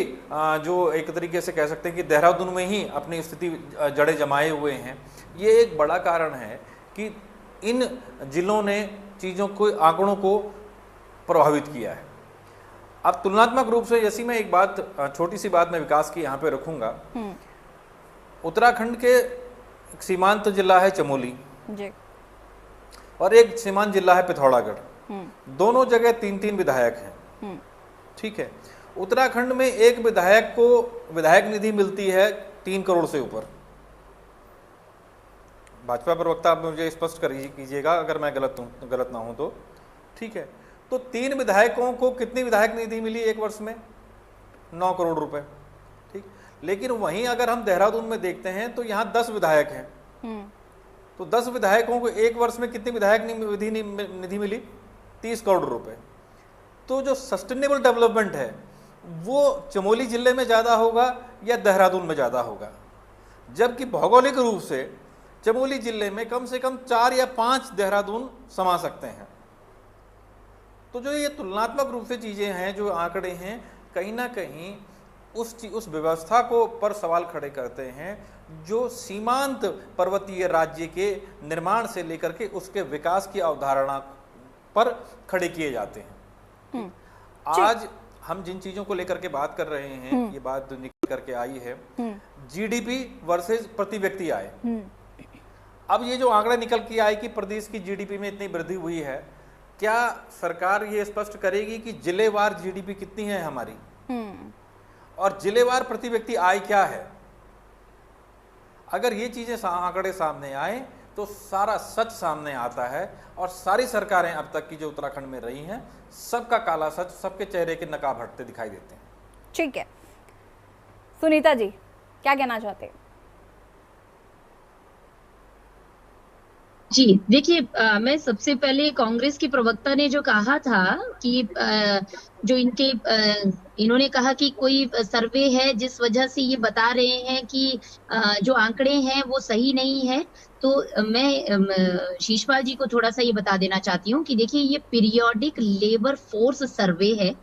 जो एक तरीके से कह सकते हैं कि देहरादून में ही अपनी स्थिति जड़े जमाए हुए हैं। ये एक बड़ा कारण है कि इन जिलों ने चीज़ों को, आंकड़ों को प्रभावित किया है। अब तुलनात्मक रूप से जैसी मैं एक बात, छोटी सी बात मैं विकास की यहाँ पे रखूँगा, उत्तराखंड के सीमांत जिला है चमोली जी, और एक सीमांत जिला है पिथौरागढ़, दोनों जगह 3-3 विधायक हैं, ठीक है। उत्तराखंड में एक विधायक को विधायक निधि मिलती है 3 करोड़ से ऊपर। भाजपा प्रवक्ता आप मुझे स्पष्ट कीजिएगा अगर मैं गलत ना हूं तो, ठीक है। तो 3 विधायकों को कितनी विधायक निधि मिली एक वर्ष में? 9 करोड़ रुपए, ठीक। लेकिन वहीं अगर हम देहरादून में देखते हैं तो यहाँ 10 विधायक हैं, तो 10 विधायकों को एक वर्ष में कितनी विधायक निधि मिली? 30 करोड़ रुपए। तो जो सस्टेनेबल डेवलपमेंट है वो चमोली जिले में ज़्यादा होगा या देहरादून में ज़्यादा होगा, जबकि भौगोलिक रूप से चमोली जिले में कम से कम 4 या 5 देहरादून समा सकते हैं। तो जो ये तुलनात्मक रूप से चीज़ें हैं, जो आंकड़े हैं, कहीं ना कहीं उस व्यवस्था को पर सवाल खड़े करते हैं जो सीमांत पर्वतीय राज्य के निर्माण से लेकर के उसके विकास की अवधारणा पर खड़े किए जाते हैं। आज हम जिन चीजों को लेकर के बात कर रहे हैं, ये बात निकल करके आई है जीडीपी वर्सेस प्रति व्यक्ति आय। अब ये जो आंकड़ा निकल के आए कि प्रदेश की जीडीपी में इतनी वृद्धि हुई है, क्या सरकार ये स्पष्ट करेगी कि जिलेवार जीडीपी कितनी है हमारी और जिलेवार प्रति व्यक्ति आय क्या है? अगर ये चीजें आंकड़े सामने आए तो सारा सच सामने आता है और सारी सरकारें अब तक की जो उत्तराखंड में रही हैं, सबका काला सच, सबके चेहरे के नकाब हटते दिखाई देते हैं। ठीक है, सुनीता जी क्या कहना चाहते हैं? जी देखिए, मैं सबसे पहले कांग्रेस की प्रवक्ता ने जो कहा था कि जो इन्होंने कहा कि कोई सर्वे है जिस वजह से ये बता रहे हैं कि जो आंकड़े हैं वो सही नहीं है, तो मैं शीशपाल जी को थोड़ा सा ये बता देना चाहती हूँ कि देखिए ये पीरियोडिक लेबर फोर्स सर्वे है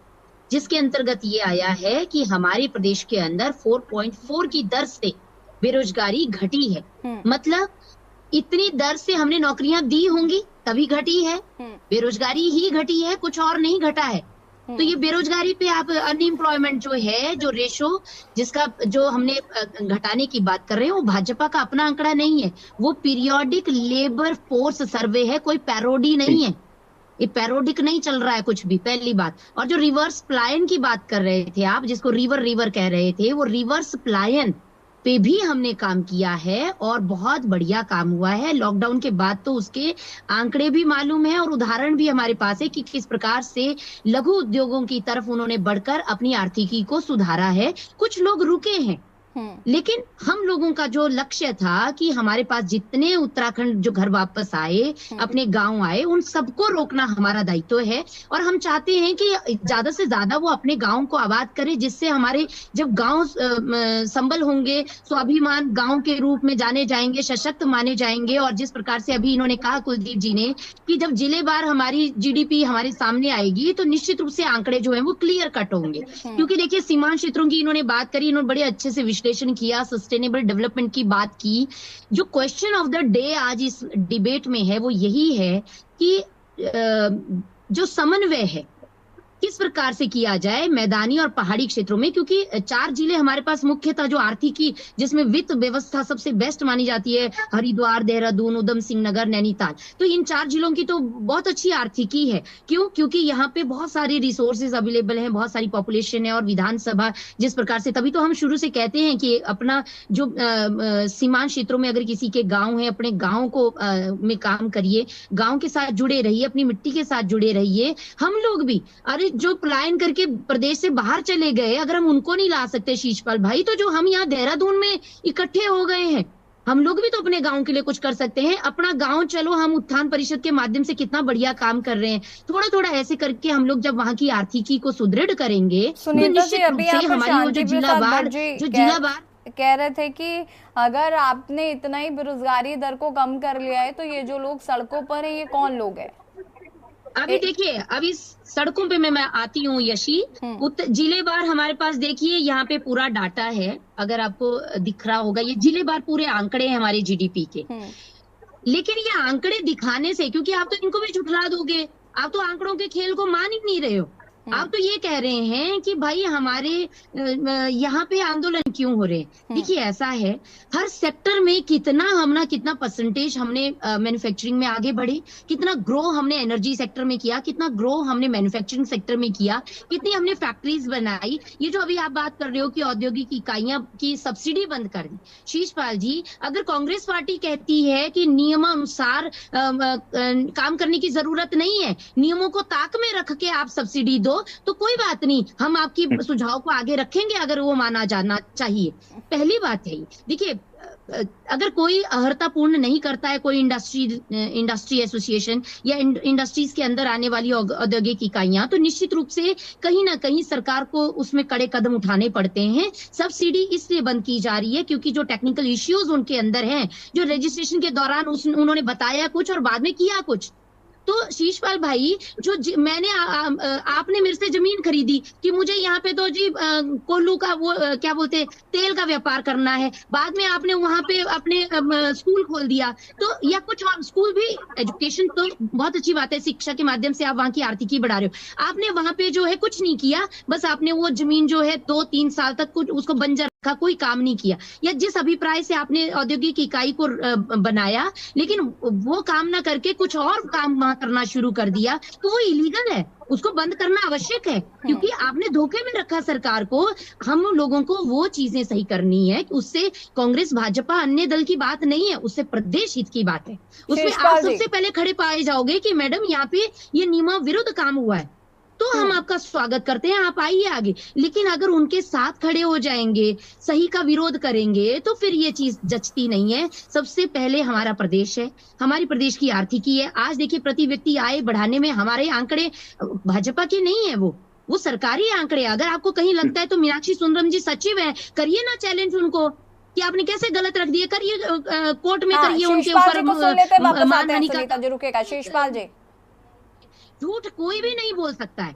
जिसके अंतर्गत ये आया है कि हमारे प्रदेश के अंदर 4.4 की दर से बेरोजगारी घटी है। मतलब इतनी दर से हमने नौकरियां दी होंगी तभी घटी है, बेरोजगारी ही घटी है, कुछ और नहीं घटा है। तो ये बेरोजगारी पे आप अनएम्प्लॉयमेंट जो है, जो रेशो जिसका जो हमने घटाने की बात कर रहे हैं, वो भाजपा का अपना आंकड़ा नहीं है, वो पीरियोडिक लेबर फोर्स सर्वे है, कोई पैरोडी नहीं है, ये पैरोडिक नहीं चल रहा है कुछ भी, पहली बात। और जो रिवर्स प्लायन की बात कर रहे थे आप, जिसको रिवर कह रहे थे, वो रिवर्स प्लायन पे भी हमने काम किया है और बहुत बढ़िया काम हुआ है। लॉकडाउन के बाद तो उसके आंकड़े भी मालूम है और उदाहरण भी हमारे पास है कि किस प्रकार से लघु उद्योगों की तरफ उन्होंने बढ़कर अपनी आर्थिकी को सुधारा है। कुछ लोग रुके हैं, लेकिन हम लोगों का जो लक्ष्य था कि हमारे पास जितने उत्तराखंड जो घर वापस आए, अपने गांव आए, उन सबको रोकना हमारा दायित्व है। और हम चाहते हैं कि ज्यादा से ज्यादा वो अपने गांव को आबाद करे, जिससे हमारे जब गांव संबल होंगे, स्वाभिमान गांव के रूप में जाने जाएंगे, सशक्त माने जाएंगे। और जिस प्रकार से अभी इन्होंने कहा कुलदीप जी ने कि जब जिलेवार हमारी जीडीपी हमारे सामने आएगी तो निश्चित रूप से आंकड़े जो है वो क्लियर कट होंगे। क्योंकि देखिए सीमांत क्षेत्रों की इन्होंने बात करी, इन्होंने बड़े अच्छे से विश्लेषण किया, सस्टेनेबल डेवलपमेंट की बात की। जो क्वेश्चन ऑफ द डे आज इस डिबेट में है वो यही है कि जो समन्वय है किस प्रकार से किया जाए मैदानी और पहाड़ी क्षेत्रों में, क्योंकि 4 जिले हमारे पास मुख्यतः जो आर्थिकी जिसमें वित्त व्यवस्था सबसे बेस्ट मानी जाती है, हरिद्वार, देहरादून, उधम सिंह नगर, नैनीताल। तो इन 4 जिलों की तो बहुत अच्छी आर्थिकी है। क्यों? क्योंकि यहाँ पे बहुत सारे रिसोर्सेज अवेलेबल हैं, बहुत सारी पॉपुलेशन है और विधानसभा जिस प्रकार से, तभी तो हम शुरू से कहते हैं कि अपना जो सीमांत क्षेत्रों में अगर किसी के गाँव है, अपने गाँव को में काम करिए, गाँव के साथ जुड़े रहिए, अपनी मिट्टी के साथ जुड़े रहिए। हम लोग भी, अरे जो पलायन करके प्रदेश से बाहर चले गए, अगर हम उनको नहीं ला सकते शीशपाल भाई, तो जो हम यहाँ देहरादून में इकट्ठे हो गए हैं, हम लोग भी तो अपने गांव के लिए कुछ कर सकते हैं। अपना गांव, चलो हम उत्थान परिषद के माध्यम से कितना बढ़िया काम कर रहे हैं, थोड़ा थोड़ा ऐसे करके हम लोग जब वहाँ की आर्थिकी को सुदृढ़ करेंगे तो निश्चित रूप से हमारी वो जो जिलावार कह रहे थे कि अगर आपने इतना ही बेरोजगारी दर को कम कर लिया है तो ये जो लोग सड़कों पर है ये कौन लोग हैं? अभी देखिए, अभी सड़कों पे मैं आती हूँ यशी, जिलेवार हमारे पास देखिए यहाँ पे पूरा डाटा है, अगर आपको दिख रहा होगा, ये जिलेवार पूरे आंकड़े हैं हमारे जीडीपी के। लेकिन ये आंकड़े दिखाने से, क्योंकि आप तो इनको भी झुठला दोगे, आप तो आंकड़ों के खेल को मान ही नहीं रहे हो। आप तो ये कह रहे हैं कि भाई हमारे यहाँ पे आंदोलन क्यों हो रहे हैं। देखिए ऐसा है, हर सेक्टर में कितना परसेंटेज हमने मैन्युफैक्चरिंग में आगे बढ़े, कितना ग्रो हमने एनर्जी सेक्टर में किया, कितना ग्रो हमने मैन्युफैक्चरिंग सेक्टर में किया, कितनी हमने फैक्ट्रीज बनाई। ये जो अभी आप बात कर रहे हो कि औद्योगिक इकाइयां की सब्सिडी बंद कर दी, शीशपाल जी, अगर कांग्रेस पार्टी कहती है कि नियमानुसार काम करने की जरूरत नहीं है, नियमों को ताक में रख के आप सब्सिडी दो, तो कोई बात नहीं, हम आपकी सुझाव को आगे रखेंगे अगर वो माना जाना चाहिए। पहली बात है, देखिए अगर कोई अहर्ता पूर्ण नहीं करता है कोई इंडस्ट्री एसोसिएशन या इंडस्ट्रीज के अंदर आने वाली औद्योगिक इकाइयां, तो निश्चित रूप से कहीं ना कहीं सरकार को उसमें कड़े कदम उठाने पड़ते हैं। सब्सिडी इसलिए बंद की जा रही है क्योंकि जो टेक्निकल इश्यूज उनके अंदर हैं, जो रजिस्ट्रेशन के दौरान उन्होंने बताया कुछ और बाद में किया कुछ। तो शीशपाल भाई, जो मैंने आपने मेरे से जमीन खरीदी कि मुझे यहाँ पे तो जी कोल्लू का वो क्या बोलते तेल का व्यापार करना है, बाद में आपने वहां पे अपने स्कूल खोल दिया, तो या कुछ और स्कूल भी, एजुकेशन तो बहुत अच्छी बात है, शिक्षा के माध्यम से आप वहां की आर्थिकी बढ़ा रहे हो। आपने वहां पे जो है कुछ नहीं किया, बस आपने वो जमीन जो है 2-3 साल तक कुछ उसको बंजर रखा, कोई काम नहीं किया। या जिस अभिप्राय से आपने औद्योगिक इकाई को बनाया, लेकिन वो काम ना करके कुछ और काम करना शुरू कर दिया, तो वो इलीगल है, उसको बंद करना आवश्यक है, क्योंकि आपने धोखे में रखा सरकार को। हम लोगों को वो चीजें सही करनी है, उससे कांग्रेस भाजपा अन्य दल की बात नहीं है, उससे प्रदेश हित की बात है। उसमें आप सबसे पहले खड़े पाए जाओगे कि मैडम यहाँ पे ये नियम विरुद्ध काम हुआ है, तो हम आपका स्वागत करते हैं, आप आइए आगे। लेकिन अगर उनके साथ खड़े हो जाएंगे, सही का विरोध करेंगे, तो फिर ये चीज जचती नहीं है। सबसे पहले हमारा प्रदेश है, हमारी प्रदेश की आर्थिकी है। आज देखिए प्रति व्यक्ति आय बढ़ाने में हमारे आंकड़े भाजपा के नहीं है, वो सरकारी आंकड़े। अगर आपको कहीं लगता है तो मीनाक्षी सुंदरम जी सचिव है, करिए ना चैलेंज उनको कि आपने कैसे गलत रख दिए, करिए कोर्ट में करिए उनके ऊपर मानहानि का। रुकेगा शीशपाल जी, झूठ कोई भी नहीं बोल सकता है।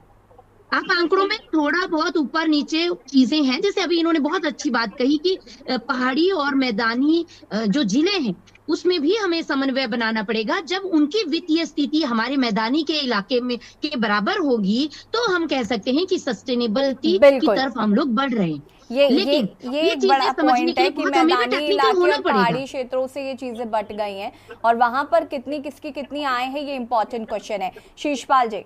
आप आंकड़ों में थोड़ा बहुत ऊपर नीचे चीजें हैं, जैसे अभी इन्होंने बहुत अच्छी बात कही कि पहाड़ी और मैदानी जो जिले हैं उसमें भी हमें समन्वय बनाना पड़ेगा। जब उनकी वित्तीय स्थिति हमारे मैदानी के इलाके में के बराबर होगी, तो हम कह सकते हैं कि सस्टेनेबिलिटी की तरफ हम लोग बढ़ रहे हैं। ये एक बड़ा पॉइंट है कि मैदानी इलाके और पहाड़ी क्षेत्रों से ये चीजें बट गई हैं, और वहां पर किसकी कितनी आय है, ये इम्पोर्टेंट क्वेश्चन है। शीशपाल जी,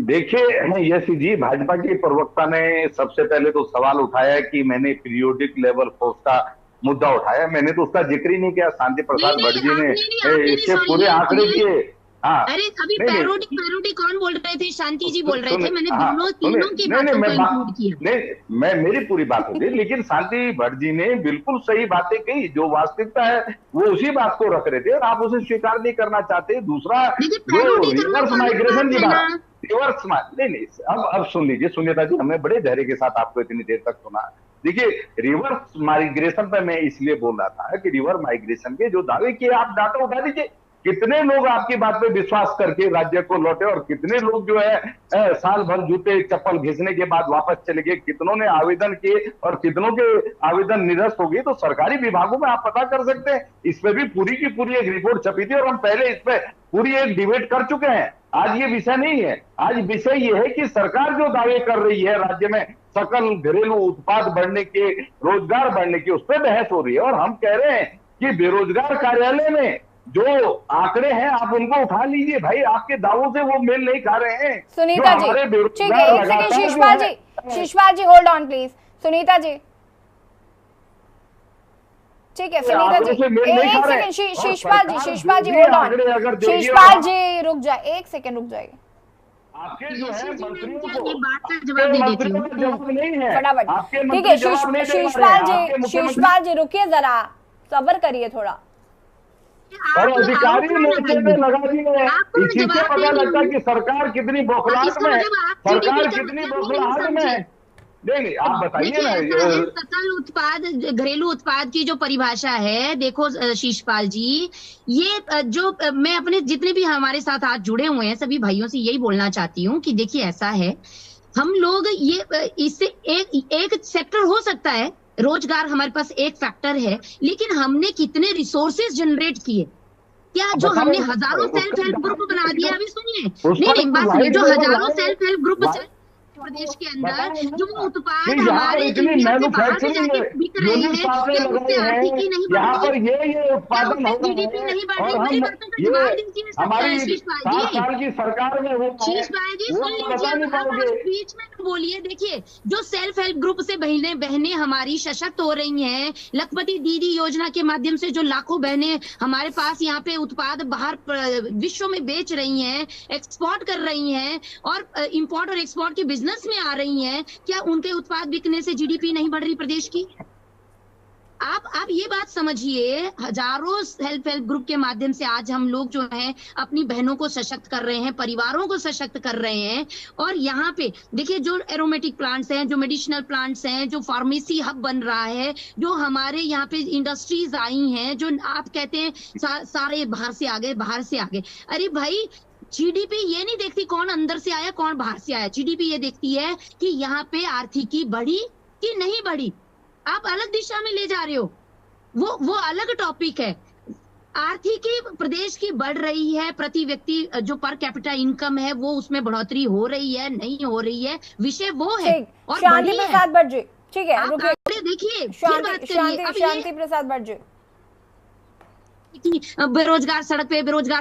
देखिए यशी जी, भाजपा के प्रवक्ता ने सबसे पहले तो सवाल उठाया कि मैंने पीरियोडिक लेवल फोर्स का मुद्दा उठाया, मैंने तो उसका जिक्र ही नहीं किया। शांति प्रसाद भट्ट जी ने इसके पूरे आंकड़े किए, हाँ अरे अभी नहीं, नहीं, पैरोडी कौन बोल रहे थे? शांति जी बोल रहे थे। मैंने हाँ, दोनों तीनों की नहीं, बातों मैं को इंक्लूड किया। नहीं, मैं मेरी पूरी बात होगी, लेकिन शांति भट्ट जी ने बिल्कुल सही बातें कही। जो वास्तविकता है वो उसी बात को रख रहे थे और आप उसे स्वीकार नहीं करना चाहते। दूसरा जो रिवर्स माइग्रेशन की बात, नहीं, अब सुन लीजिए सुनीता जी, हमने बड़े धैर्य के साथ आपको इतनी देर तक सुना। देखिए, रिवर्स माइग्रेशन पे मैं इसलिए बोल रहा था कि रिवर्स माइग्रेशन के जो दावे किए आप डाटा उठा दीजिए। कितने लोग आपकी बात पे विश्वास करके राज्य को लौटे और कितने लोग जो है साल भर जूते चप्पल घिसने के बाद वापस चले गए, कितनों ने आवेदन किए और कितनों के आवेदन निरस्त हो गए। तो सरकारी विभागों में आप पता कर सकते हैं। इस पे भी पूरी की पूरी एक रिपोर्ट छपी थी और हम पहले इस पे पूरी एक डिबेट कर चुके हैं। आज ये विषय नहीं है, आज विषय ये है कि सरकार जो दावे कर रही है राज्य में सकल घरेलू उत्पाद बढ़ने के, रोजगार बढ़ने की, उस पर बहस हो रही है। और हम कह रहे हैं कि बेरोजगार कार्यालय में जो आंकड़े हैं आप उनको उठा लीजिए भाई, आपके दावों से वो मेल नहीं खा रहे हैं। सुनीता जी, ठीक है, एक second Shishpal ji hold on please. Sunita ji, ठीक है सुनीता जी, एक second Shishpal ji hold on. Shishpal ji रुक जाए, एक सेकंड रुक जाइए। आपके जो है मंत्रियों को बात का जवाब दे देती हूँ जवाब नहीं है फटाफट। ठीक है शिशपाल जी रुकिए जरा, सब्र करिए थोड़ा। और अधिकारी मोर्चे में लगा दिए। इसी से पता लगता है कि सरकार कितनी बौखलाहट में है, सरकार कितनी बौखलाहट में है। नहीं, आप बताइए ना। सकल उत्पाद, घरेलू उत्पाद की जो परिभाषा है, देखो शिशपाल जी, ये जो मैं अपने जितने भी हमारे साथ आज जुड़े हुए हैं सभी भाइयों से यही बोलना चाहती हूँ कि देखिए ऐसा है, हम लोग ये इससे एक सेक्टर हो सकता है, रोजगार हमारे पास एक फैक्टर है, लेकिन हमने कितने रिसोर्सेज जनरेट किए? क्या जो हमने हजारों सेल्फ हेल्प ग्रुप बना दिया? अभी सुनिए, नहीं बात सुनिए, जो हजारों सेल्फ हेल्प ग्रुप प्रदेश के अंदर जो उत्पाद हमारे इंडिया से बाहर से जाके बिक रहे हैं, क्या उससे आर्थिकी नहीं बढ़ रही? ये उत्पादन हो जीडीपी नहीं बढ़ रही? बड़ी बातों का जवाब दीजिए साल की सरकार में वो शिशपाल जी सुन लीजिए, बीच में तो बोलिए। देखिए, जो सेल्फ हेल्प ग्रुप से बहनें हमारी सशक्त हो रही हैं, लखपति दीदी योजना के माध्यम से जो लाखों बहनें हमारे पास यहाँ पे उत्पाद बाहर विश्व में बेच रही हैं, एक्सपोर्ट कर रही हैं और इंपोर्ट और एक्सपोर्ट के बिजनेस में आ रही हैं, क्या उनके उत्पाद बिकने से जीडीपी नहीं बढ़ रही प्रदेश की? आप ये बात समझिए, हजारों सेल्फ हेल्प ग्रुप के माध्यम से आज हम लोग जो हैं अपनी बहनों को सशक्त कर रहे हैं, परिवारों को सशक्त कर रहे हैं। और यहाँ पे देखिए, जो एरोमेटिक प्लांट्स हैं, जो मेडिसिनल प्लांट्स हैं, जो फार्मेसी हब बन रहा है, जो हमारे यहाँ पे इंडस्ट्रीज आई हैं, जो आप कहते हैं सारे बाहर से आ गए। अरे भाई, जीडीपी ये नहीं देखती कौन अंदर से आया कौन बाहर से आया। जीडीपी ये देखती है कि यहाँ पे आर्थिकी बढ़ी कि नहीं बढ़ी। आप अलग दिशा में ले जा रहे हो, वो अलग टॉपिक है। आर्थिकी प्रदेश की बढ़ रही है, प्रति व्यक्ति जो पर कैपिटा इनकम है वो उसमें बढ़ोतरी हो रही है नहीं हो रही है, विषय वो है। और शांति प्रसाद भट्ट जी, ठीक है देखिए, शांति प्रसाद भट्ट जी, बेरोजगार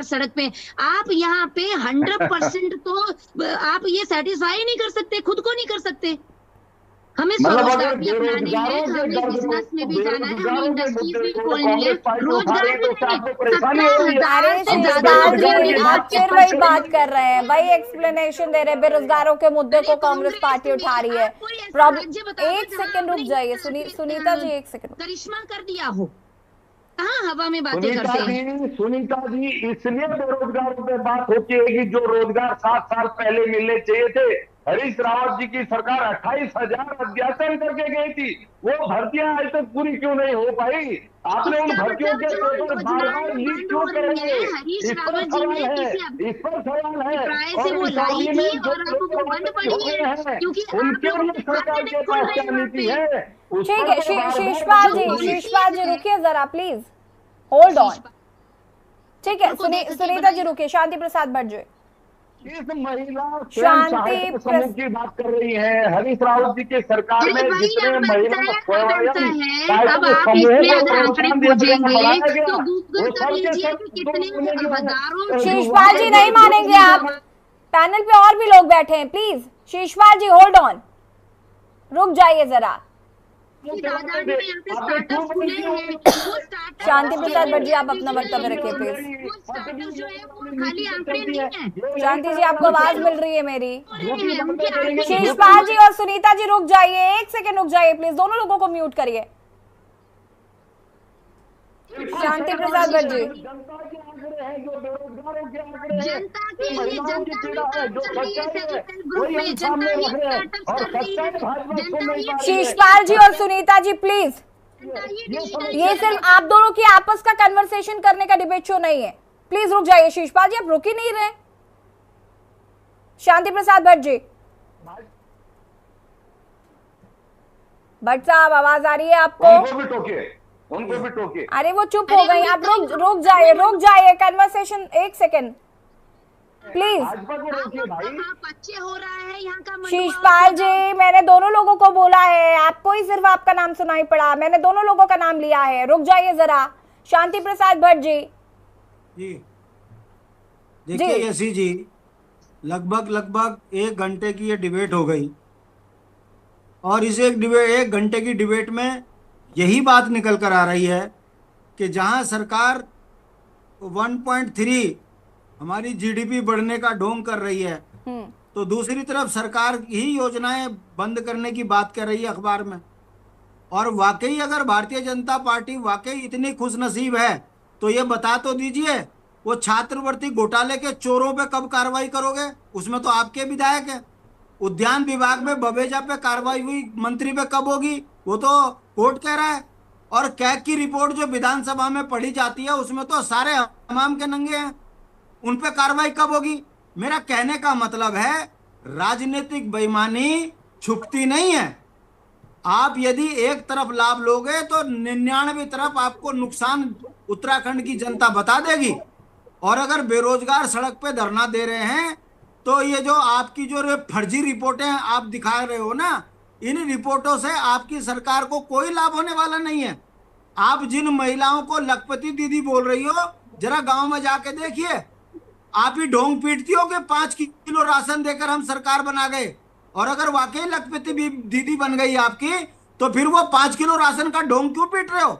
सड़क पे आप यहाँ पे 100% तो आप ये सेटिस्फाई नहीं कर सकते, खुद को नहीं कर सकते। हमें स्वरोजगार भी अपनाने हैं, हमें बिजनेस में भी जाना है, हमें इंडस्ट्रीज भी खोलनी है। रोजगार आप फिर वही बात कर रहे हैं, वही एक्सप्लेनेशन दे रहे हैं। बेरोजगारों के मुद्दे को कांग्रेस पार्टी उठा रही है। एक सेकंड रुक जाइए सुनीता जी, एक सेकंड। करिश्मा कर दिया हो, कहाँ हवा में बातें करते हैं? सुनीता जी, इसलिए बेरोजगारों पे बात होती है कि जो रोजगार 7 साल पहले मिलने चाहिए थे, हरीश रावत जी की सरकार 28,000 अध्यासन करके गई थी। वो भर्तियां आज तक पूरी क्यों नहीं हो पाई? आपने उन भर्तियों के पेपर बार-बार लीक क्यों करेंगे? इस पर सवाल है। से वो लाई थी और अब वो बंद पड़ी है क्योंकि उनके लिए सरकार के पास क्या नीति है? ठीक है शिशपाल जी रुकिए जरा प्लीज, होल्ड ऑन। ठीक है सुनीता जी रुकिए। शांति प्रसाद भट्ट जी, इस महिला शांति समूह की बात कर रही है। हरीश रावत जी की सरकार में जितने महिला शिशपाल जी नहीं मानेंगे आप, पैनल पे और भी लोग बैठे हैं, please Shishpal ji hold on, रुक जाइए जरा। की तादाद में यहाँ पे स्टार्टअप खुले हैं, वो स्टार्टअप शांति प्रसाद भट्ट जी, आप अपना वक्तव्य रखिए प्लीज। वो स्टार्टअप जो है वो खाली आंकड़े नहीं है। शांति जी, आपको आवाज मिल रही है मेरी? उनके आगे शीशपाल जी और सुनीता जी रुक जाइए, एक सेकंड रुक जाइए प्लीज, दोनों लोगों को म्यूट करिए। शांति प्रसाद भट्ट जी, जनता के लिए जनता भी काम कर रही है, सेल्फ हेल्प ग्रुप में जनता ही स्टार्टअप कर रही है, जनता ही। शीशपाल जी और सुनीता जी प्लीज, ये सिर्फ आप दोनों की आपस का कन्वर्सेशन करने का डिबेट शो नहीं है, प्लीज रुक जाइए। शीशपाल जी, आप रुक ही नहीं रहे। शांति प्रसाद भट्ट जी, भट्ट साहब आवाज आ रही है आपको? उनको भी टोकिए। अरे वो चुप हो गई, आप रुक जाइए कन्वर्सेशन, एक सेकंड प्लीज। अच्छे हो रहा है यहाँ का। शीशपाल जी, मैंने दोनों लोगों को बोला है, आपको ही सिर्फ आपका नाम सुनाई पड़ा, मैंने दोनों लोगों का नाम लिया है, रुक जाइए जरा। शांति प्रसाद भट्ट जी देखिए यशी जी, लगभग 1 घंटे की ये डिबेट हो गई और इस एक घंटे की डिबेट में यही बात निकल कर आ रही है कि जहां सरकार 1.3 हमारी जीडीपी बढ़ने का ढोंग कर रही है, तो दूसरी तरफ सरकार ही योजनाएं बंद करने की बात कर रही है अखबार में। और वाकई अगर भारतीय जनता पार्टी वाकई इतनी खुशनसीब है तो ये बता तो दीजिए, वो छात्रवृत्ति घोटाले के चोरों पे कब कार्रवाई करोगे? उसमें तो आपके विधायक है। उद्यान विभाग में बवेजा पे कार्रवाई हुई, मंत्री पे कब होगी? वो तो कोर्ट कह रहा है। और कैग की रिपोर्ट जो विधानसभा में पढ़ी जाती है उसमें तो सारे हमाम के नंगे हैं, उन पे कार्रवाई कब होगी? मेरा कहने का मतलब है राजनीतिक बेईमानी छुपती नहीं है। आप यदि एक तरफ लाभ लोगे तो 99 तरफ आपको नुकसान उत्तराखंड की जनता बता देगी। और अगर बेरोजगार सड़क पे धरना दे रहे हैं तो ये जो आपकी जो फर्जी रिपोर्टें आप दिखा रहे हो ना, इन रिपोर्टों से आपकी सरकार को कोई लाभ होने वाला नहीं है। आप जिन महिलाओं को लखपति दीदी बोल रही हो, जरा गांव में जाके देखिए, आप ही ढोंग पीटती हो कि 5 किलो राशन देकर हम सरकार बना गए। और अगर वाकई लखपति दीदी बन गई आपकी, तो फिर वो 5 किलो राशन का ढोंग क्यों पीट रहे हो?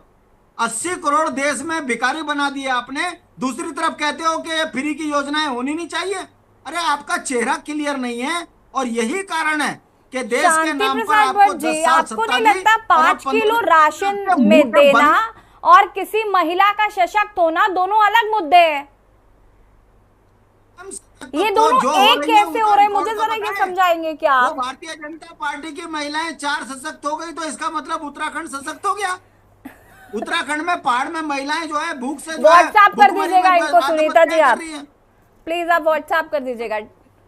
80 करोड़ देश में भिखारी बना दिए आपने, दूसरी तरफ कहते हो कि फ्री की योजनाएं होनी नहीं चाहिए। अरे आपका चेहरा क्लियर नहीं है और यही कारण है कि देश के नाम पर आपको 10 साल आपको नहीं लगता 5 किलो राशन में देना और किसी महिला का सशक्त होना दोनों अलग मुद्दे हैं? ये दोनों एक कैसे हो रहे हैं, मुझे जरा ये समझाएंगे क्या आप? भारतीय जनता पार्टी की महिलाएं 4 सशक्त हो गई तो इसका मतलब उत्तराखंड सशक्त हो गया? उत्तराखंड में पहाड़ में महिलाएं जो है भूख से व्हाट्सएप कर दीजिएगा इनको सुनीता जी, आप प्लीज आप व्हाट्सएप कर दीजिएगा।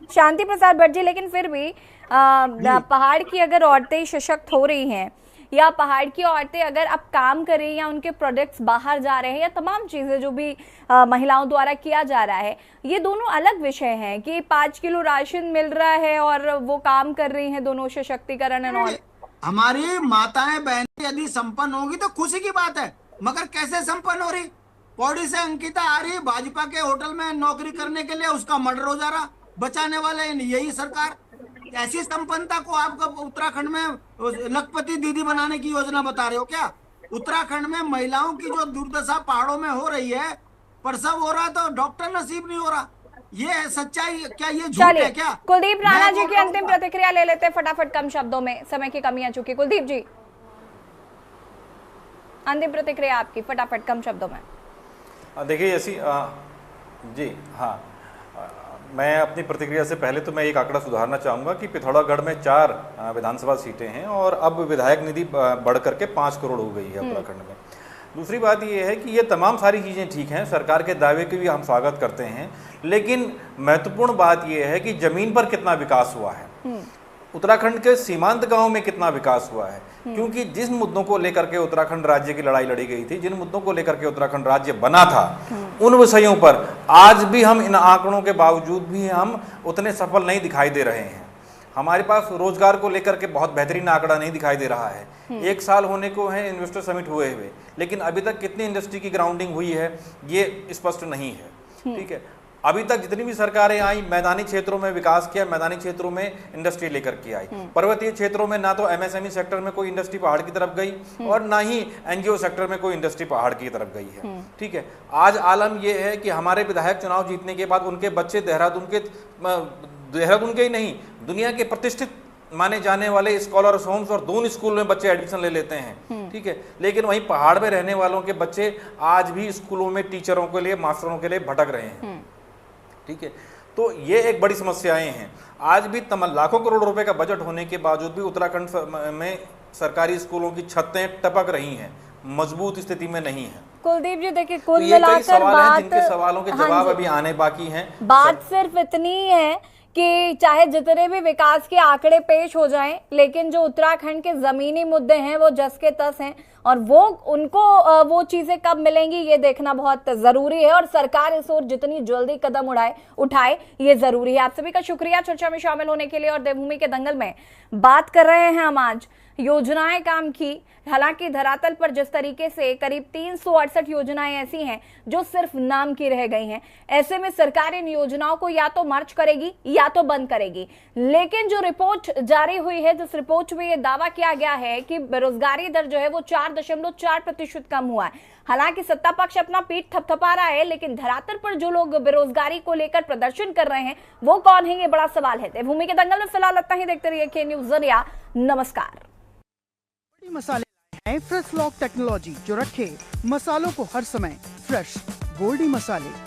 शांति प्रसाद भट्ट जी, लेकिन फिर भी पहाड़ की अगर औरतें सशक्त हो रही हैं या पहाड़ की औरतें अगर अब काम कर रही हैं या उनके प्रोडक्ट्स बाहर जा रहे हैं या तमाम चीजें जो भी महिलाओं द्वारा किया जा रहा है, ये दोनों अलग विषय हैं कि 5 किलो राशन मिल रहा है और वो काम कर रही हैं, दोनों सशक्तिकरण एंड ऑल। हमारी माताएं बहनें यदि संपन्न होगी तो खुशी की बात है, मगर कैसे संपन्न हो रही? पौड़ी से अंकिता आ रही भाजपा के होटल में नौकरी करने के लिए, उसका मर्डर हो जा रहा, बचाने वाले यही सरकार। ऐसी संपन्नता को आप उत्तराखंड में लखपति दीदी बनाने की योजना बता रहे हो क्या? उत्तराखंड में महिलाओं की जो दुर्दशा पहाड़ों में हो रही है, प्रसव हो रहा तो डॉक्टर नसीब नहीं हो रहा, ये सच्चाई क्या? ये झूठ है क्या? कुलदीप राणा जी की अंतिम प्रतिक्रिया ले लेते हैं फटाफट, कम शब्दों में, समय की कमी आ चुकी। कुलदीप जी, अंतिम प्रतिक्रिया आपकी फटाफट कम शब्दों में। देखिए ऐसी जी हाँ, मैं अपनी प्रतिक्रिया से पहले तो मैं एक आंकड़ा सुधारना चाहूँगा कि पिथौरागढ़ में 4 विधानसभा सीटें हैं और अब विधायक निधि बढ़ करके 5 करोड़ हो गई है उत्तराखंड में। दूसरी बात ये है कि ये तमाम सारी चीज़ें ठीक हैं, सरकार के दावे की भी हम स्वागत करते हैं, लेकिन महत्वपूर्ण बात ये है कि ज़मीन पर कितना विकास हुआ है, उत्तराखंड के सीमांत गांव में कितना विकास हुआ है। क्योंकि जिन मुद्दों को लेकर के उत्तराखंड राज्य की लड़ाई लड़ी गई थी, जिन मुद्दों को लेकर के उत्तराखंड राज्य बना था, उन विषयों पर आज भी हम इन आंकड़ों के बावजूद भी हम उतने सफल नहीं दिखाई दे रहे हैं। हमारे पास रोजगार को लेकर के बहुत बेहतरीन आंकड़ा नहीं दिखाई दे रहा है। 1 साल होने को है इन्वेस्टर समिट हुए हुए, लेकिन अभी तक कितनी इंडस्ट्री की ग्राउंडिंग हुई है ये स्पष्ट नहीं है। ठीक है, अभी तक जितनी भी सरकारें आई मैदानी क्षेत्रों में विकास किया, मैदानी क्षेत्रों में इंडस्ट्री लेकर के आई। पर्वतीय क्षेत्रों में ना तो एमएसएमई सेक्टर में कोई इंडस्ट्री पहाड़ की तरफ गई और ना ही एनजीओ सेक्टर में कोई इंडस्ट्री पहाड़ की तरफ गई है। ठीक है, आज आलम यह है कि हमारे विधायक चुनाव जीतने के बाद उनके बच्चे देहरादून के ही नहीं, दुनिया के प्रतिष्ठित माने जाने वाले स्कॉलर्स होम्स और दून स्कूल में बच्चे एडमिशन ले लेते हैं। ठीक है, लेकिन वहीं पहाड़ में रहने वालों के बच्चे आज भी स्कूलों में टीचरों के लिए, मास्टरों के लिए भटक रहे हैं। ठीक है, तो ये एक बड़ी समस्याएं हैं। आज भी लाखों करोड़ रुपए का बजट होने के बावजूद भी उत्तराखंड में सरकारी स्कूलों की छतें टपक रही हैं, मजबूत स्थिति में नहीं है। कुलदीप जी देखिए, कुल तो ये कई मिलाकर सवाल हैं बात, जिनके सवालों के जवाब अभी आने बाकी हैं। बात सिर्फ इतनी है कि चाहे जितने भी विकास के आंकड़े पेश हो जाएं, लेकिन जो उत्तराखंड के जमीनी मुद्दे हैं वो जस के तस हैं और वो उनको वो चीजें कब मिलेंगी ये देखना बहुत जरूरी है और सरकार इस ओर जितनी जल्दी कदम उठाए ये जरूरी है। आप सभी का शुक्रिया चर्चा में शामिल होने के लिए। और देवभूमि के दंगल में बात कर रहे हैं हम आज योजनाएं काम की। हालांकि धरातल पर जिस तरीके से करीब 368 योजनाएं ऐसी हैं जो सिर्फ नाम की रह गई हैं, ऐसे में सरकार इन योजनाओं को या तो मर्ज करेगी या तो बंद करेगी। लेकिन जो रिपोर्ट जारी हुई है, जिस रिपोर्ट में यह दावा किया गया है कि बेरोजगारी दर जो है वो 4.4% कम हुआ है। हालांकि सत्ता पक्ष अपना पीठ थपथपा रहा है, लेकिन धरातल पर जो लोग बेरोजगारी को लेकर प्रदर्शन कर रहे हैं वो कौन है, ये बड़ा सवाल है। देवभूमि के दंगल में फिलहाल इतना ही। देखते रहिए के न्यूज़ ज़रिया। नमस्कार। मसाले हैं फ्रेश लॉक टेक्नोलॉजी जो रखे मसालों को हर समय फ्रेश। गोल्डी मसाले।